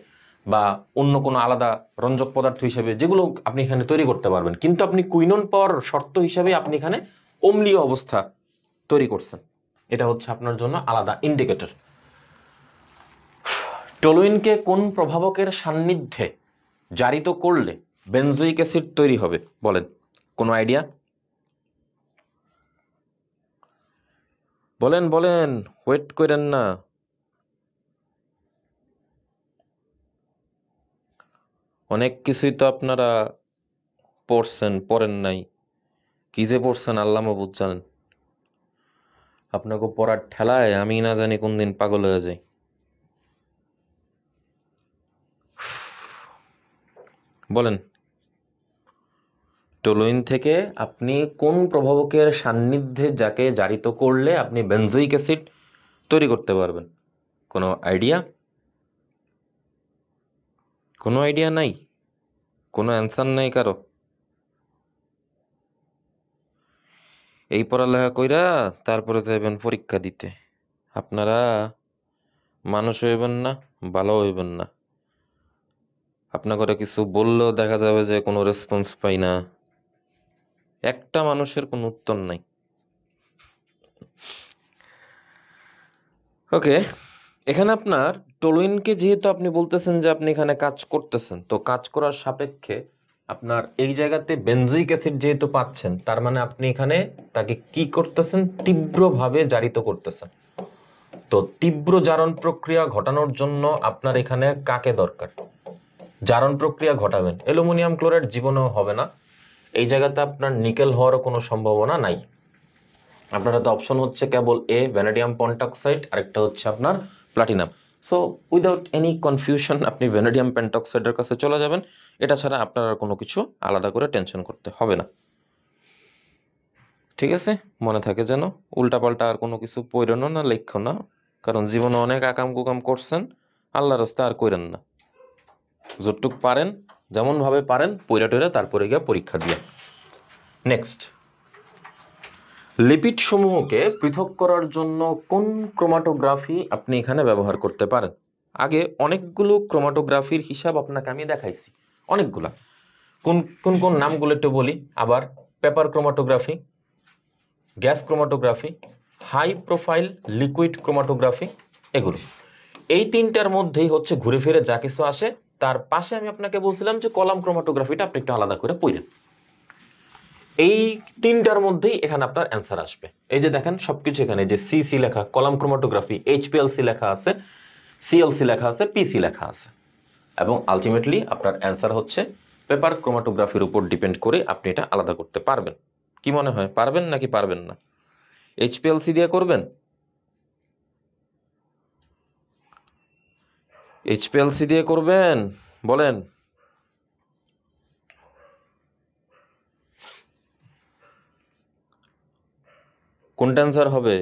বা অন্য কোনো আলাদা রঞ্জক পদার্থ হিসেবে, যেগুলো আপনি এখানে তৈরি করতে পারবেন। কিন্তু আপনি কুইনন পাওয়ার শর্ত হিসাবে আপনি এখানে অম্লীয় অবস্থা তৈরি করছেন, এটা হচ্ছে আপনার জন্য আলাদা ইন্ডিকেটর। টলুইনকে কোন প্রভাবকের সান্নিধ্যে জারিত করলে বেনজোইক অ্যাসিড তৈরি হবে বলেন? কোনো আইডিয়া? বলেন বলেন, ওয়েট করেন না। অনেক কিছুই তো আপনারা পড়ছেন, পড়েন নাই। কি যে পড়ছেন আল্লাহ মাবুদ জানেন। আপনাকে পড়ার ঠেলায় আমি না জানি কোন দিন পাগল হয়ে যাই। বলেন, টলুইন থেকে আপনি কোন প্রভাবকের সান্নিধ্যে যাকে জারিত করলে আপনি বেনজোইক অ্যাসিড তৈরি করতে পারবেন? কোনো আইডিয়া? কোনো আইডিয়া নাই? কোনো অ্যান্সার নাই কারো? এই পড়ালেখা কইরা তারপরে যাবেন পরীক্ষা দিতে। আপনারা মানুষ হইবেন না, ভালো হইবেন না। আপনাকে কিছু বললেও দেখা যাবে যে কোনো রেসপন্স পাই না, একটা মানুষের কোনো উত্তর নাই। ওকে, এখানে আপনার টলুইনকে যেহেতু আপনি বলতেছেন যে আপনি এখানে কাজ করতেছেন, তো কাজ করার সাপেক্ষে আপনার এই জায়গাতে বেনজোইক অ্যাসিড যেহেতু পাচ্ছেন, তার মানে আপনি এখানে তাকে কি করতেছেন? তীব্রভাবে জারিত করতেছেন। তো তীব্র জারণ প্রক্রিয়া ঘটানোর জন্য আপনার এখানে কাকে দরকার? জারণ প্রক্রিয়া ঘটাবেন। অ্যালুমিনিয়াম ক্লোরাইড জীবনেও হবে না, এই জায়গাতে আপনার নিকেল হওয়ারও কোনো সম্ভাবনা নাই। আপনার হাতে অপশন হচ্ছে কেবল এ ভ্যানাডিয়াম পেন্টক্সাইড, আরেকটা হচ্ছে আপনার platinum. So without any confusion আপনি ভ্যানাডিয়াম পেন্টক্সাইডের কাছে চলে যাবেন। এটা ছাড়া আপনার আর কোনো কিছু আলাদা করে টেনশন করতে হবে না। ঠিক আছে, মনে থাকে যেন উল্টাপাল্টা আর কোনো কিছু পড়েন না, লেখো না, কারণ জীবনে অনেক আকাম কুকাম করছেন, আল্লাহর রাস্তায় আর কইরেন না। যতটুক পারেন, যেমন ভাবে পারেন পইরা টইরা তারপরে গিয়ে পরীক্ষা দিয়ে। নেক্সট, লিপিড সমূহকে পৃথক করার জন্য কোন ক্রোমাটোগ্রাফি আপনি এখানে ব্যবহার করতে পারেন? আগে অনেকগুলো ক্রোমাটোগ্রাফির হিসাব আপনাকে আমি দেখাইছি, অনেকগুলা। কোন কোন কোন নামগুলো একটু বলি আবার। Paper chromatography, gas chromatography, high profile liquid chromatography, এগুলো। এই তিনটার মধ্যেই হচ্ছে ঘুরে ফিরে যা কিছু আসে। তার পাশে আমি আপনাকে বলছিলাম যে কলাম ক্রোমাটোগ্রাফিটা আপনি একটু আলাদা করে পড়েন। এই তিনটার মধ্যেই এখানে আপনার অ্যান্সার আসবে। এই যে দেখেন সবকিছু এখানে যে সিসি লেখা, কলাম ক্রোমাটোগ্রাফি, এইচপিএলসি লেখা আছে, সিএলসি লেখা আছে, পিসি লেখা আছে, এবং আলটিমেটলি আপনার অ্যান্সার হচ্ছে পেপার ক্রোমাটোগ্রাফির উপর ডিপেন্ড করে আপনি এটা আলাদা করতে পারবেন। কি মনে হয়, পারবেন নাকি পারবেন না? এইচপিএলসি দিয়ে করবেন? এইচপিএলসি দিয়ে করবেন বলেন? কোনটা অ্যান্সার হবে?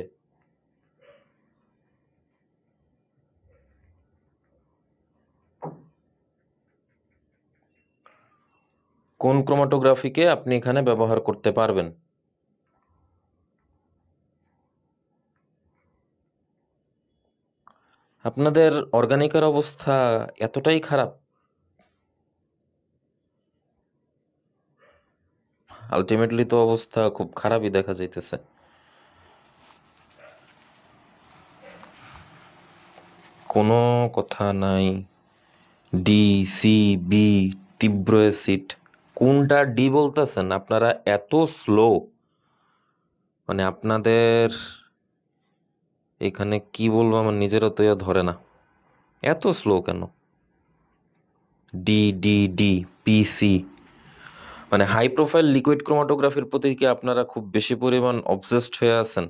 কোন ক্রোমাটোগ্রাফিকে আপনি এখানে ব্যবহার করতে পারবেন? আপনাদের অর্গানিকের অবস্থা এতটাই খারাপ? আলটিমেটলি তো অবস্থা খুব খারাপই দেখা যাইতেছে। কোনো কথা নাই। ডি, সি, বি, তীব্র অ্যাসিড। কোনটা ডি বলতেছেন আপনারা? এত স্লো, মানে আপনাদের এখানে কি বলবো, আমার নিজেরও তো ধরে না। এত স্লো কেন? ডি ডি ডি, পিসি, মানে হাই প্রোফাইল লিকুইড ক্রোমাটোগ্রাফির প্রতি কি আপনারা খুব বেশি পরিমাণ অবসেসড হয়ে আছেন?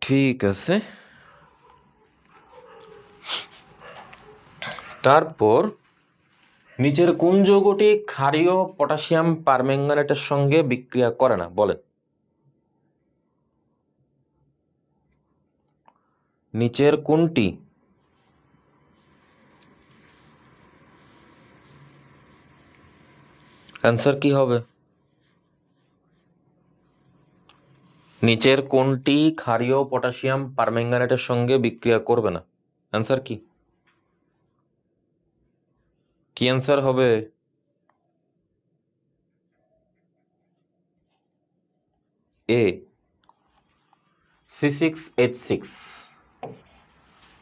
ঠিক আছে, তারপর নিচের কোন যৌগটি ক্ষারীয় পটাশিয়াম পারম্যাঙ্গানেটের সঙ্গে বিক্রিয়া করে না বলেন? নিচের কোনটি? অ্যান্সার কি হবে? নিচের কোনটি ক্ষারীয় পটাশিয়াম পারম্যাঙ্গানেটের সঙ্গে বিক্রিয়া করবে না? অ্যান্সার কি? কি অ্যান্সার হবে? এ, C6H6।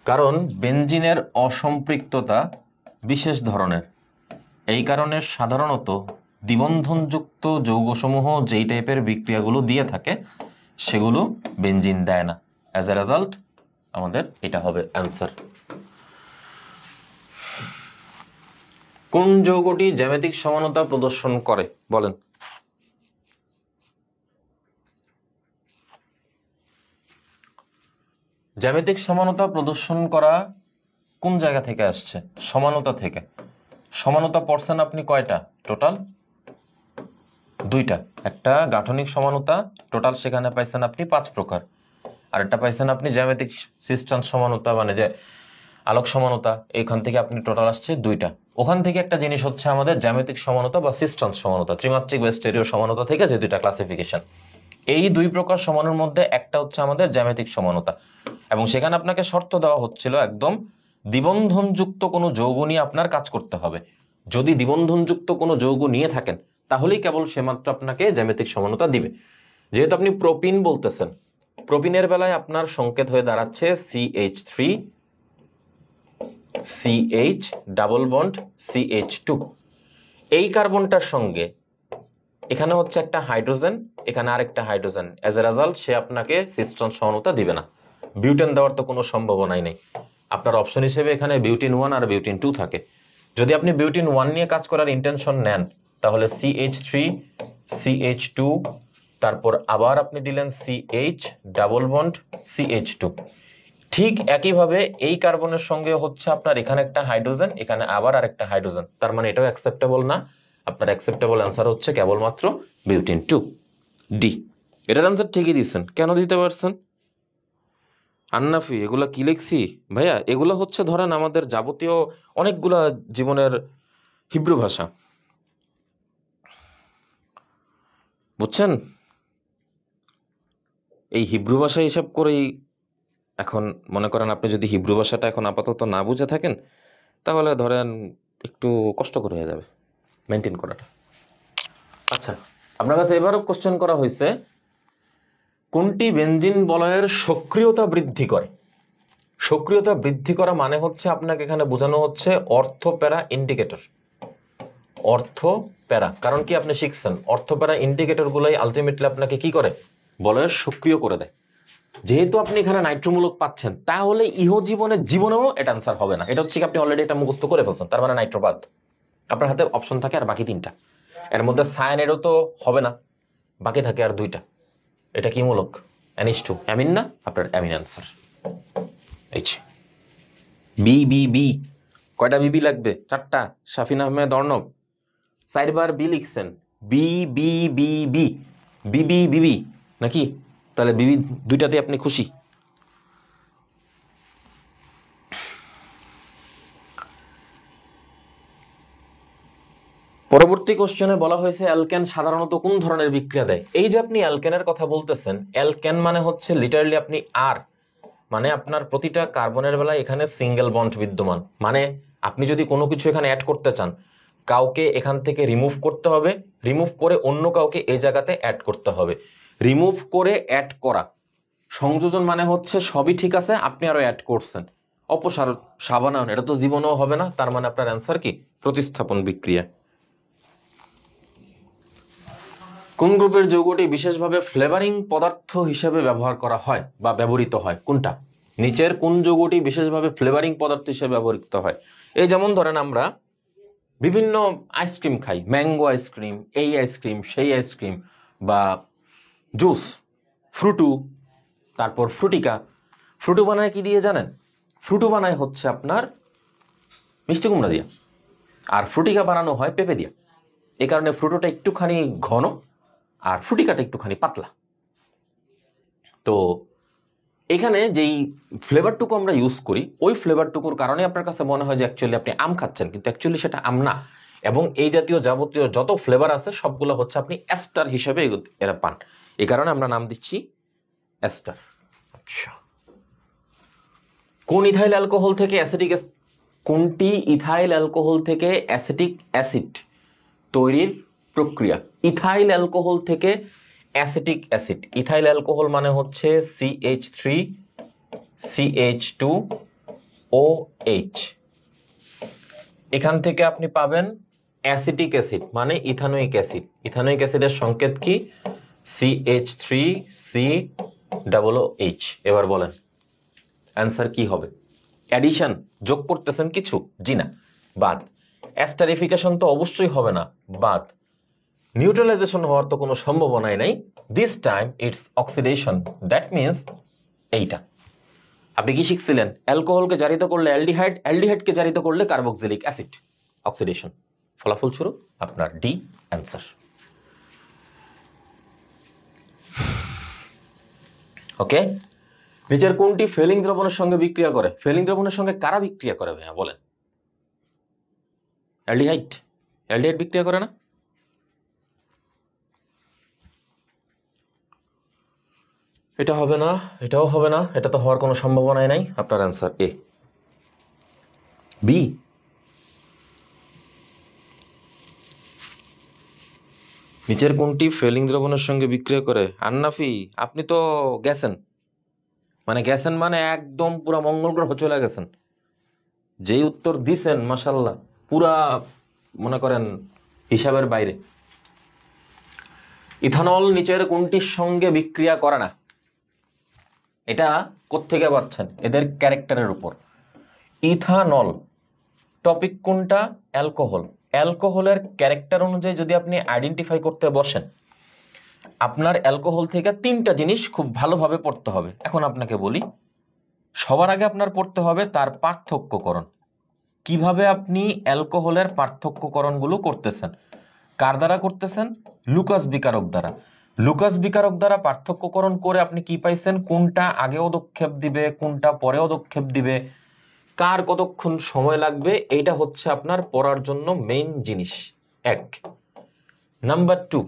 কারণ বেনজিনের অসম্পৃক্ততা বিশেষ ধরনের, এই কারণে সাধারণত দ্বিবন্ধনযুক্ত যৌগসমূহ যেই টাইপের বিক্রিয়াগুলো দিয়ে থাকে সেগুলো বেনজিন দেয় না। অ্যাজ এ রেজাল্ট আমাদের এটা হবে অ্যান্সার। কোন যৌগটি জ্যামিতিক সমানতা প্রদর্শন করে বলেন? জ্যামিতিক সমানতা প্রদর্শন করা কোন জায়গা থেকে আসছে? সমানতা থেকে। সমানতা পড়ছেন আপনি কয়টা? টোটাল দুইটা। একটা গাঠনিক সমানতা, টোটাল সেখানে পাইছেন আপনি 5 প্রকার। আর একটা পাইছেন আপনি জ্যামিতিক সিস্টেন্স সমানতা, মানে যে আলোক সমানতা, এইখান থেকে আপনি টোটাল আসছে দুইটা। ওখান থেকে একটা জিনিস হচ্ছে আমাদের জ্যামিতিক সমানতা বা সিস্টেন্স সমানতা, ত্রিমাত্রিক বা স্টেরিও সমানতা থেকে যে দুইটা ক্লাসিফিকেশন। এই দুই প্রকার সমানুর মধ্যে একটা হচ্ছে আমাদের জ্যামিতিক সমানতা, এবং সেখানে আপনাকে শর্ত দেওয়া হচ্ছিল একদম দ্বিবন্ধনযুক্ত কোনো যৌগ নিয়ে আপনার কাজ করতে হবে। যদি দ্বিবন্ধনযুক্ত কোনো যৌগ নিয়ে থাকেন তাহলেই কেবল সে মাত্র আপনাকে জ্যামিতিক সমানতা দিবে। যেহেতু আপনি প্রোপিন বলতেছেন, প্রোপিনের বেলায় আপনার সংকেত হয়ে দাঁড়াচ্ছে CH3 CH double bond CH2। এই কার্বনটার সঙ্গে এখানে হচ্ছে একটা হাইড্রোজেন, এখানে আরেকটা হাইড্রোজেন, এজ এ রেজাল্ট সে আপনাকে সিস্টেন সমানতা দিবে না। বিউটেন দেওয়ার তো কোনো সম্ভাবনাই নেই। আপনার অপশন হিসেবে এখানে বিউটিন 1 আর বিউটিন 2 থাকে। যদি আপনি বিউটিন 1 নিয়ে কাজ করার ইন্টেনশন নেন তাহলে CH3 CH2, তারপর আবার আপনি দিলেন CH ডাবল বন্ড CH2। ঠিক একইভাবে এই কার্বনের সঙ্গে হচ্ছে আপনার এখানে একটা হাইড্রোজেন, এখানে আবার আরেকটা হাইড্রোজেন, তার মানে এটাও অ্যাকসেপ্টেবল না। আপনার অ্যাকসেপ্টেবল অ্যান্সার হচ্ছে কেবলমাত্র বিউটিন 2, ডি। এটার অ্যান্সার ঠিকই দিচ্ছেন। কেন দিতে পারছেন? আন্নাফি, এগুলা কি লিখছি ভাইয়া? এগুলো হচ্ছে ধরেন আমাদের যাবতীয় অনেকগুলা জীবনের হিব্রু ভাষা, বুঝছেন? এই হিব্রু ভাষা হিসাব করেই এখন মনে করেন আপনি যদি হিব্রু ভাষাটা এখন আপাতত না বুঝে থাকেন তাহলে ধরেন একটু কষ্টকর হয়ে যাবে মেনটেন করাটা। আচ্ছা, আপনার কাছে এবারও কোশ্চেন করা হয়েছে কোনটি বেনজিন বলয়ের সক্রিয়তা বৃদ্ধি করে? সক্রিয়তা বৃদ্ধি করা মানে হচ্ছে আপনাকে এখানে বোঝানো হচ্ছে অর্থোপ্যারা ইন্ডিকেটর। অর্থোপ্যারা, কারণ কি আপনি শিখছেন অর্থোপ্যারা ইন্ডিকেটর গুলোই আলটিমেটলি আপনাকে কি করে? বলয়ের সক্রিয় করে দেয়। যেহেতু আপনি এখানে নাইট্রোমূলক পাচ্ছেন, তাহলে জীবনেও এটা আনসার হবে না। এটা হচ্ছে কি আপনি অলরেডি এটা মুখস্থ করে ফেলছেন, তার মানে নাইট্রোবাদ। আপনার হাতে অপশন থাকে আর বাকি 3টা, এর মধ্যে সায়ানেরও তো হবে না, বাকি থাকে আর 2টা। এটা কি মূলক? NH2 অ্যামিন না, আপনার amine answer. B B B, কয়টা বিবি লাগবে? 4টা। শাফিন আহমেদ অর্ণব 4বার বি লিখছেন। B B B B B B B B নাকি? তাহলে বিবি 2টাতে আপনি খুশি? পরবর্তী কোশ্চেনে বলা হয়েছে অ্যালকেন সাধারণত কোন ধরনের বিক্রিয়া দেয়? এই যে আপনি অ্যালকেনের কথা বলতেছেন, অ্যালকেন মানে হচ্ছে লিটারালি আপনি আর মানে আপনার প্রতিটা কার্বনের বেলায় এখানে সিঙ্গেল বন্ড বিদ্যমান। মানে আপনি যদি কোনো কিছু এখানে অ্যাড করতে চান, কাউকে এখান থেকে রিমুভ করতে হবে, রিমুভ করে অন্য কাউকে এই জায়গাতে অ্যাড করতে হবে। রিমুভ করে অ্যাড করা, সংযোজন মানে হচ্ছে সবই ঠিক আছে, আপনি আরো অ্যাড করছেন। সাবানায়ন, এটা তো জীবনেও হবে না, তার মানে আপনার অ্যান্সার কি? প্রতিস্থাপন বিক্রিয়া। কোন গ্রুপের যৌগটি বিশেষভাবে ফ্লেভারিং পদার্থ হিসেবে ব্যবহার করা হয় বা ব্যবহৃত হয়? কোনটা? নিচের কোন যৌগটি বিশেষভাবে ফ্লেভারিং পদার্থ হিসেবে ব্যবহৃত হয়? এই যেমন ধরেন আমরা বিভিন্ন আইসক্রিম খাই, ম্যাঙ্গো আইসক্রিম, এই আইসক্রিম, সেই আইসক্রিম, বা জুস, ফ্রুটু, তারপর ফ্রুটিকা। ফ্রুটু বানায় কি দিয়ে জানেন? ফ্রুটু বানায় হচ্ছে আপনার মিষ্টি কুমড়া দিয়া, আর ফ্রুটিকা বানানো হয় পেঁপে দিয়া। এই কারণে ফ্রুটোটা একটুখানি ঘন আর ফ্রুটিকাটা একটুখানি পাতলা। তো এখানে যেই ফ্লেভারটুকু আমরা ইউজ করি, ওই ফ্লেভারটুকুর কারণে আপনার কাছে মনে হয় যে অ্যাকচুয়ালি আপনি আম খাচ্ছেন, কিন্তু অ্যাকচুয়ালি সেটা আম না। এবং এই জাতীয় যাবতীয় যত ফ্লেভার আছে সবগুলো হচ্ছে আপনি এস্টার হিসেবে এরা পান। এই কারণে আমরা নাম দিচ্ছি এস্টার। আচ্ছা, কোন ইথাইল অ্যালকোহল থেকে কোনটি ইথাইল অ্যালকোহল থেকে অ্যাসিটিক অ্যাসিড তৈরির প্রক্রিয়া? ইথাইল অ্যালকোহল থেকে অ্যাসিটিক অ্যাসিড। ইথাইল অ্যালকোহল মানে হচ্ছে CH3CH2OH। এখান থেকে আপনি পাবেন অ্যাসিটিক অ্যাসিড মানে ইথানোয়িক অ্যাসিড। ইথানোয়িক অ্যাসিডের সংকেত কি? CH3COOH। এবার বলেন অ্যান্সার কি হবে? অ্যাডিশন, যোগ করতেছেন কিছু? জি না, বাদ। অ্যাস্টারিফিকেশন তো অবশ্যই হবে না, বাদ। নিউট্রালাইজেশন হওয়ার তো কোনো সম্ভাবনাই নাই। This time it's oxidation, that means এইটা। আপনি কি শিখছিলেন? অ্যালকোহলকে জারিত করলে অ্যালডিহাইড, অ্যালডিহাইডকে জারিত করলে কার্বক্সিলিক অ্যাসিড, অক্সিডেশন। ফলাফল স্বরূপ আপনার ডি অ্যান্সার। ওকে, নিচের কোনটি ফেলিং দ্রবণের সঙ্গে বিক্রিয়া করে? ফেলিং দ্রবণের সঙ্গে কারা বিক্রিয়া করে ভাইয়া বলেন? অ্যালডিহাইড। অ্যালডিহাইড বিক্রিয়া করে না? এটা হবে না, এটাও হবে না, এটা তো হওয়ার কোনো সম্ভাবনাই নাই। আপনার অ্যান্সার এ। বি, নিচের কোনটি ফেলিং দ্রবণের সঙ্গে বিক্রিয়া করে? আন্নাফি, আপনি তো গেছেন, মানে একদম পুরা মঙ্গল গ্রহ চলে গেছেন। যেই উত্তর দিছেন মাশাআল্লাহ, পুরা মনে করেন হিসাবের বাইরে। ইথানল নিচের কোনটির সঙ্গে বিক্রিয়া করে না? এটা কোত্থেকে পাচ্ছেন? এদের ক্যারেক্টারের উপর। ইথানল টপিক কোনটা? অ্যালকোহল। অ্যালকোহলের ক্যারেক্টার অনুযায়ী যদি আপনি আইডেন্টিফাই করতে বসেন, আপনার অ্যালকোহল থেকে 3টা জিনিস খুব ভালোভাবে পড়তে হবে। এখন আপনাকে বলি, সবার আগে আপনার পড়তে হবে তার পার্থক্যকরণ। কিভাবে আপনি অ্যালকোহলের পার্থক্যকরণগুলো করতেছেন, কার দ্বারা করতেছেন? লুকাস বিকারক দ্বারা। লুকাস বিকারক দ্বারা পার্থক্যকরণ করে আপনি কি পাইছেন? কোনটা আগে পদক্ষেপ দিবে, কোনটা পরে পদক্ষেপ দিবে, কার কতক্ষণ সময় লাগবে, এইটা হচ্ছে আপনার পড়ার জন্য মেইন জিনিস। 1 নাম্বার 2,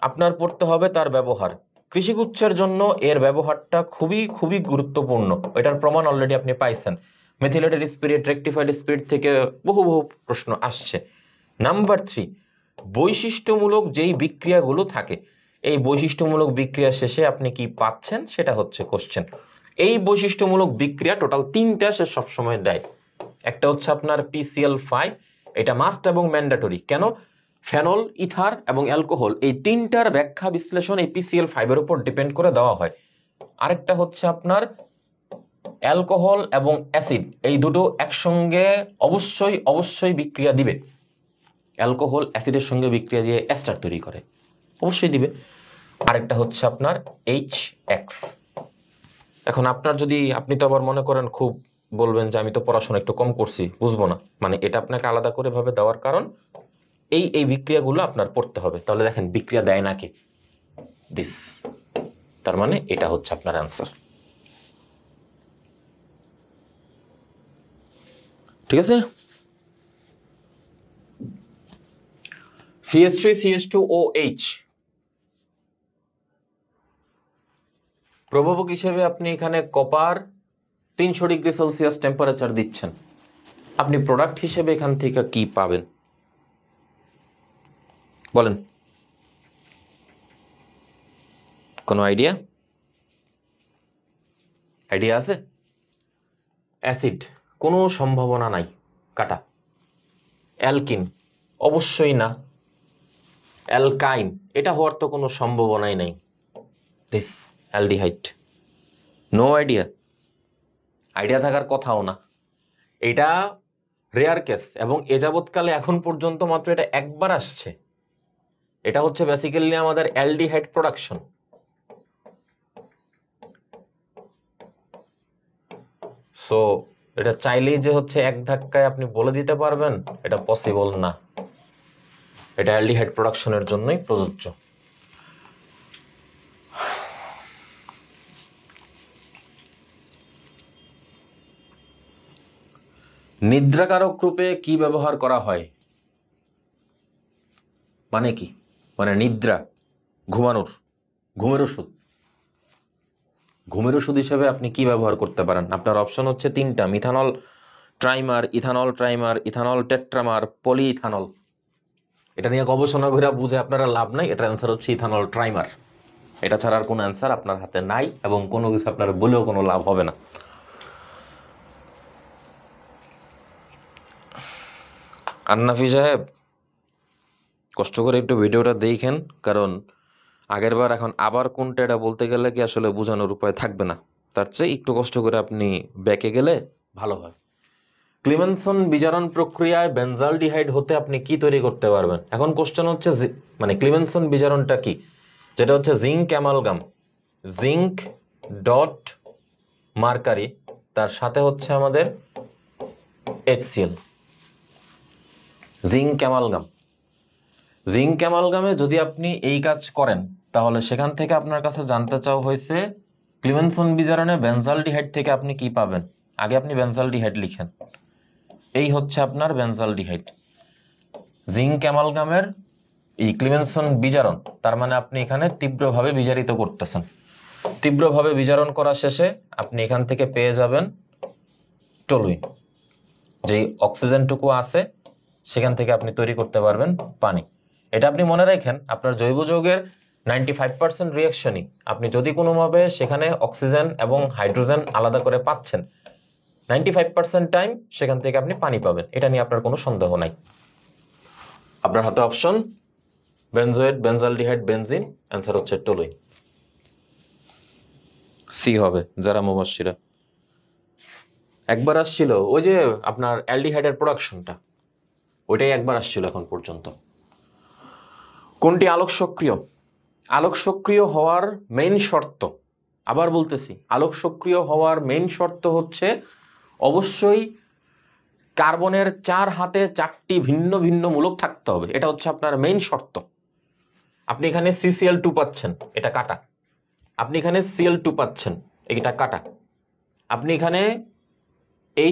আপনার পড়তে হবে তার ব্যবহার। কৃষিগুচ্ছের জন্য এর ব্যবহারটা খুবই খুবই গুরুত্বপূর্ণ। এটার প্রমাণ অলরেডি আপনি পাইছেন। মেথিলেটেড স্পিরিট, রেকটিফাইড স্পিরিট থেকে বহু প্রশ্ন আসছে। নাম্বার 3, বৈশিষ্ট্যমূলক যেই বিক্রিয়াগুলো থাকে, এই বৈশিষ্ট্যমূলক বিক্রিয়া শেষে আপনি কি পাচ্ছেন সেটা হচ্ছে কোশ্চেন। এই বৈশিষ্ট্যমূলক বিক্রিয়া টোটাল 3টা সে সবসময় দেয়। একটা হচ্ছে আপনার PCl5, এটা মাস্ট এবং ম্যান্ডেটরি। কেন? ফেনল, ইথার এবং অ্যালকোহল এই 3টার ব্যাখ্যা বিশ্লেষণ এই PCl5 এর উপর ডিপেন্ড করে দেওয়া হয়। আরেকটা হচ্ছে আপনার অ্যালকোহল এবং অ্যাসিড, এই দুটো একসঙ্গে অবশ্যই অবশ্যই বিক্রিয়া দিবে। অ্যালকোহল অ্যাসিডের সঙ্গে বিক্রিয়া দিয়ে এস্টার তৈরি করে, অবশ্যই দিবে। আরেকটা হচ্ছে আপনার HX। এখন আপনার যদি, আপনি তো আবার মনে করেন খুব বলবেন যে আমি তো পড়াশোনা একটু কম করছি, বুঝবো না, মানে এটা আপনাকে আলাদা করে ভাবে দেওয়ার কারণ এই বিক্রিয়াগুলো আপনার পড়তে হবে। তাহলে দেখেন বিক্রিয়া দেয় না কি, দিস, তার মানে এটা হচ্ছে আপনার অ্যান্সার। ঠিক আছে। CH3CH2OH প্রভাবক হিসেবে আপনি এখানে কপার 300 ডিগ্রি সেলসিয়াস টেম্পারেচার দিচ্ছেন, আপনি প্রোডাক্ট হিসেবে এখান থেকে কি পাবেন বলেন? কোনো আইডিয়া আছে? অ্যাসিড, কোনো সম্ভাবনা নাই, কাটা। অ্যালকিন, অবশ্যই না। অ্যালকাইন, এটা হওয়ার তো কোনো সম্ভাবনাই নাই। This aldehyde, no idea, idea থাকার কথাও না। এটা রেয়ার কেস এবং এ যাবৎকালে এখন পর্যন্ত মাত্র এটা একবার আসছে। এটা হচ্ছে বেসিক্যালি আমাদের অ্যালডিহাইড প্রোডাকশন। সো এটা চাইলেই যে হচ্ছে এক ধাক্কায় আপনি বলে দিতে পারবেন, এটা পসিবল না। এটা অ্যালডিহাইড প্রোডাকশনের জন্যই প্রযোজ্য। নিদ্রাকারক রূপে কি ব্যবহার করা হয়? মানে কি? মানে নিদ্রা, ঘুমানোর, ঘুমের ওষুধ। ঘুমের ওষুধ হিসেবে আপনি কি ব্যবহার করতে পারেন? আপনার অপশন হচ্ছে 3টা: মিথানল ট্রাইমার, ইথানল ট্রাইমার, ইথানল টেট্রামার, পলিইথানল। এটা নিয়ে গবেষণা করে বুঝে আপনারা লাভ নাই। এটার অ্যান্সার হচ্ছে ইথানল ট্রাইমার। এটা ছাড়া আর কোনো অ্যান্সার আপনার হাতে নাই এবং কোনো কিছু আপনার বলেও কোনো লাভ হবে না। আন্নাফি সাহেব, কষ্ট করে একটু ভিডিওটা দেখেন, কারণ আগের বার এখন আবার কোনটা এটা বলতে গেলে কি আসলে বোঝানোর উপায় থাকবে না। তার চেয়ে একটু কষ্ট করে আপনি ব্যাকে গেলে ভালো হয়। ক্লিমেনসন বিজারণ প্রক্রিয়ায় বেনজালডিহাইড হতে আপনি কি তৈরি করতে পারবেন? এখন কোশ্চেন হচ্ছে মানে ক্লিমেনসন বিজারণটা কি, যেটা হচ্ছে zinc amalgam, zinc dot mercury, তার সাথে হচ্ছে আমাদের HCl, জিঙ্ক অ্যামালগাম। জিঙ্ক অ্যামালগামে যদি আপনি এই কাজ করেন, তাহলে সেখান থেকে আপনার কাছে জানতে চাওয়া হয়েছে ক্লিমেনসন বিজারণে বেনজালডিহাইড থেকে আপনি কি পাবেন। আগে আপনি বেনজালডিহাইড লিখেন, এই হচ্ছে আপনার বেনজালডিহাইড। জিঙ্ক অ্যামালগামের এই ক্লিমেনসন বিজারণ, তার মানে আপনি এখানে তীব্রভাবে বিজারিত করতেছেন। তীব্রভাবে বিজারণ করা শেষে আপনি এখান থেকে পেয়ে যাবেন টলুইন। যেই অক্সিজেনটুকু আছে সেখান থেকে আপনি তৈরি করতে পারবেন পানি। এটা আপনি মনে রাখেন, আপনার জৈব যৌগের 95% রিয়াকশনই আপনি যদি কোনোভাবে সেখানে অক্সিজেন এবং হাইড্রোজেন আলাদা করে পাচ্ছেন, 95% টাইম সেখান থেকে আপনি পানি পাবেন। এটা নিয়ে আপনার কোনো সন্দেহ নাই। আপনার হাতে option benzoate, benzaldehyde, benzene, answer হচ্ছে টলুইন। সি হবে যারা মুবাশশিরা। একবার আসছিল ওই যে আপনার অ্যালডিহাইডের প্রোডাকশনটা, ওইটাই একবার আসছিল এখন পর্যন্ত। কোনটি আলোক সক্রিয়? আলোক সক্রিয় হওয়ার মেইন শর্ত, আবার বলতেছি, আলোক সক্রিয় হওয়ার মেইন শর্ত হচ্ছে অবশ্যই কার্বনের 4 হাতে 4টি ভিন্ন ভিন্ন মূলক থাকতে হবে। এটা হচ্ছে আপনার মেইন শর্ত। আপনি এখানে CCl2 পাচ্ছেন, এটা কাটা। আপনি এখানে Cl2 পাচ্ছেন, এটা কাটা। আপনি এখানে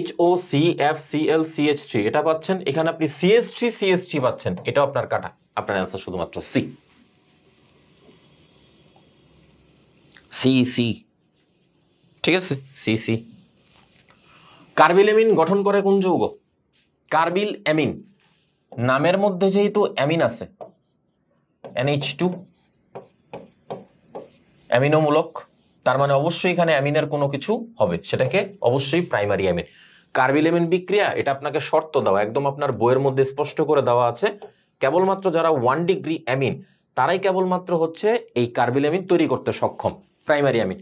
HOCFClCH3 এটা পাচ্ছেন, এখানে আপনি CH3CH3 পাচ্ছেন, এটাও আপনার কাটা। আপনার অ্যান্সার শুধুমাত্র সি, সি। ঠিক আছে, সি। কার্বিল অ্যামিন গঠন করে কোন যৌগ? কার্বিল অ্যামিন, নামের মধ্যে যেহেতু অ্যামিন আছে, NH2, অ্যামিনোমূলক, তার মানে অবশ্যই এখানে অ্যামিনের কোনো কিছু হবে, সেটাকে অবশ্যই প্রাইমারি অ্যামিন। কার্বিলেমিন বিক্রিয়া, এটা আপনাকে শর্ত দেওয়া, একদম আপনার বইয়ের মধ্যে স্পষ্ট করে দেওয়া আছে, কেবলমাত্র যারা 1 ডিগ্রি অ্যামিন তারাই কেবলমাত্র হচ্ছে এই কার্বিলেমিন তৈরি করতে সক্ষম, প্রাইমারি অ্যামিন।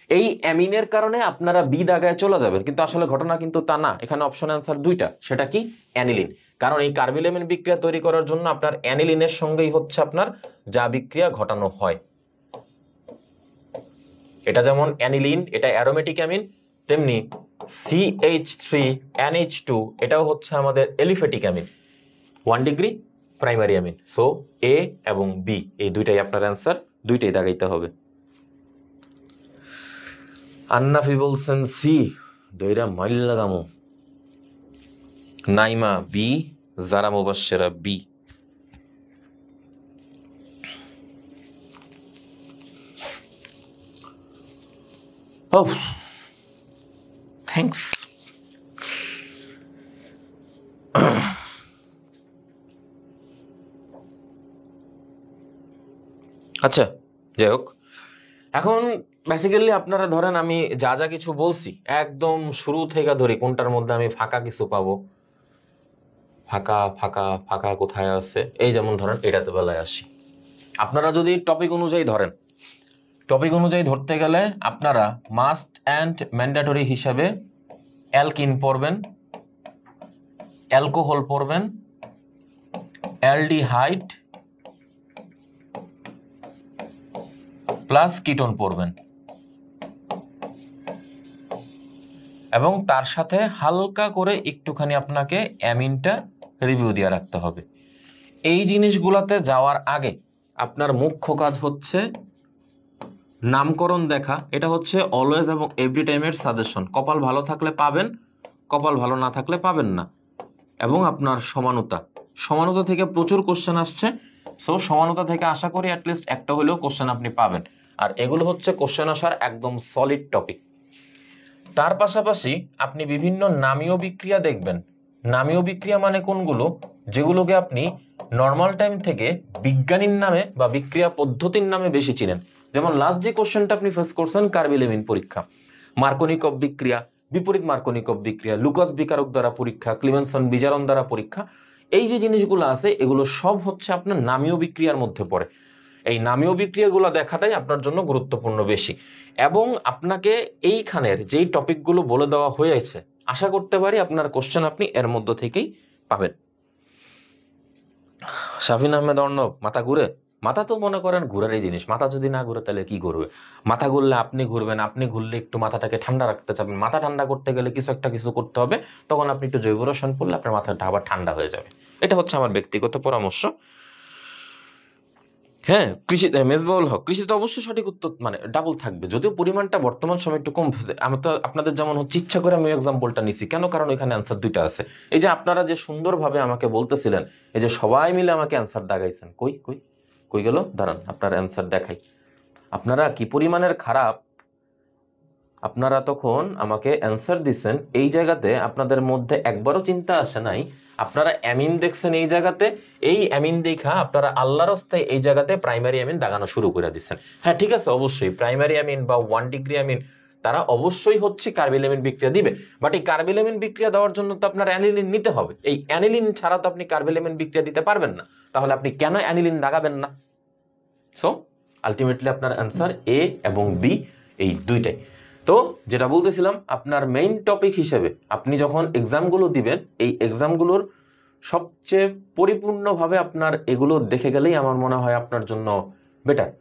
এই অ্যামিনের কারণে আপনারা বি দাগায় চলে যাবেন, কিন্তু আসলে ঘটনা কিন্তু তা না। এখানে অপশন অ্যান্সার দুইটা, সেটা কি? অ্যানিলিন। কারণ এই কার্বিলেমিন বিক্রিয়া তৈরি করার জন্য আপনার অ্যানিলিনের সঙ্গেই হচ্ছে আপনার যা বিক্রিয়া ঘটানো হয়। এটা যেমন অ্যানিলিন, এটা অ্যারোমেটিক অ্যামিন, তেমনি CH3NH2 এটাও হচ্ছে আমাদের aliphatic amine, 1 degree primary amine. So A এবং বি এই দুইটাই আপনার অ্যান্সার, দুইটাই দাগাইতে হবে। আন্নাফি বলছেন সি, দইরা মাইল লাগামো। নাইমা বি, জারা মুবাশশিরা বি। Oh, thanks. আচ্ছা, যাই হোক, এখন বেসিক্যালি আপনারা ধরেন আমি যা যা কিছু বলছি একদম শুরু থেকে ধরি, কোনটার মধ্যে আমি ফাঁকা কিছু পাবো, ফাঁকা ফাঁকা ফাঁকা কোথায় আছে, এই যেমন ধরেন এটাতে বেলায় আসি। আপনারা যদি টপিক অনুযায়ী ধরেন, টপিক অনুযায়ী ধরতে গেলে আপনারা মাস্ট অ্যান্ড ম্যান্ডেটরি হিসাবে অ্যালকিন পড়বেন, অ্যালকোহল পড়বেন, অ্যালডিহাইড প্লাস কিটোন পড়বেন, এবং তার সাথে হালকা করে একটুখানি আপনাকে অ্যামিনটা রিভিউ দিয়ে রাখতে হবে। এই জিনিসগুলোতে যাওয়ার আগে আপনার মুখ্য কাজ হচ্ছে নামকরণ দেখা। এটা হচ্ছে অলওয়েজ এবং এভরি টাইমের সাজেশন। কপাল ভালো থাকলে পাবেন, কপাল ভালো না থাকলে পাবেন না। এবং আপনার সমানতা, সমানতা থেকে প্রচুর কোশ্চেন আসছে, সো সমানতা থেকে আশা করি অ্যাটলিস্ট একটা হলেও কোশ্চেন আপনি পাবেন। আর এগুলো হচ্ছে কোশ্চেন আসার একদম সলিড টপিক। তার পাশাপাশি আপনি বিভিন্ন নামীয় বিক্রিয়া দেখবেন। নামীয় বিক্রিয়া মানে কোনগুলো? যেগুলোকে আপনি নর্মাল টাইম থেকে বিজ্ঞানীর নামে বা বিক্রিয়া পদ্ধতির নামে বেশি চিনেন। যেমন লাস্ট যে কোশ্চেনটা আপনি ফেস করছেন কার্বিলেমিন পরীক্ষা, মার্কোনিকভ বিক্রিয়া, বিপরীত মার্কোনিকভ বিক্রিয়া, লুকাস বিকারক দ্বারা পরীক্ষা, ক্লিমেনসন বিজারণ দ্বারা পরীক্ষা, এই যে জিনিসগুলো আছে এগুলো সব হচ্ছে আপনার নামীয় বিক্রিয়ার মধ্যে পড়ে। এই নামীয় বিক্রিয়াগুলো দেখাটাই আপনার জন্য গুরুত্বপূর্ণ বেশি। এবং আপনাকে এইখানের যেই টপিকগুলো বলে দেওয়া হয়েছে, আশা করতে পারি আপনার কোশ্চেন আপনি এর মধ্যে থেকেই পাবেন। শাফিন আহমেদ অর্ণব, মাথা ঘুরে? মাথা তো মনে করেন ঘুরারই জিনিস, মাথা যদি না ঘুরে তাহলে কি ঘুরবে? মাথা ঘুরলে আপনি ঘুরবেন, আপনি ঘুরলে একটু মাথাটাকে ঠান্ডা রাখতে চাবেন। মাথা ঠান্ডা করতে গেলে কিছু করতে হবে, তখন আপনি একটু জৈব রসায়ন পড়লে আপনার মাথাটা আবার ঠান্ডা হয়ে যাবে। এটা হচ্ছে আমার ব্যক্তিগত পরামর্শ। হ্যাঁ, কৃষি, মেজবাউল হক, কৃষিতে অবশ্যই সঠিক উত্তর মানে ডাবল থাকবে, যদিও পরিমাণটা বর্তমান সময় একটু কম। আমি তো আপনাদের যেমন হচ্ছে ইচ্ছা করে আমি এক্সাম্পলটা নিছি কেন, কারণ এখানে অ্যান্সার দুইটা আছে। এই যে আপনারা যে সুন্দরভাবে আমাকে বলতেছিলেন, এই যে সবাই মিলে আমাকে অ্যান্সার দাগাইছেন, কই কই কই গেল, দাঁড়ান আপনার অ্যান্সার দেখাই। আপনারা কি পরিমাণের খারাপ, আপনারা তখন আমাকে অ্যান্সার দিচ্ছেন, এই জায়গাতে আপনাদের মধ্যে একবারও চিন্তা আসে নাই আপনারা অ্যামিন দেখছেন এই জায়গাতে, এই অ্যামিন দেখা আপনারা আল্লাহর রাস্তায় এই জায়গাতে প্রাইমারি অ্যামিন দাগানো শুরু করে দিচ্ছেন। হ্যাঁ ঠিক আছে, অবশ্যই প্রাইমারি অ্যামিন বা 1 ডিগ্রি অ্যামিন তারা অবশ্যই হচ্ছে কার্বিলেমিন বিক্রিয়া দিবে, বাট এই কার্বিলেমিন বিক্রিয়া দেওয়ার জন্য তো আপনার অ্যানিলিন নিতে হবে। এই অ্যানিলিন ছাড়া তো আপনি কার্বিলেমিন বিক্রিয়া দিতে পারবেন না, তাহলে আপনি কেন অ্যানিলিন দাগাবেন না? সো আলটিমেটলি আপনার অ্যান্সার এ এবং বি, এই দুইটাই। তো যেটা বলতেছিলাম, আপনার মেইন টপিক হিসেবে আপনি যখন এক্সামগুলো দিবেন, এই এক্সামগুলোর সবচেয়ে পরিপূর্ণভাবে আপনার এগুলো দেখে গেলেই আমার মনে হয় আপনার জন্য বেটার।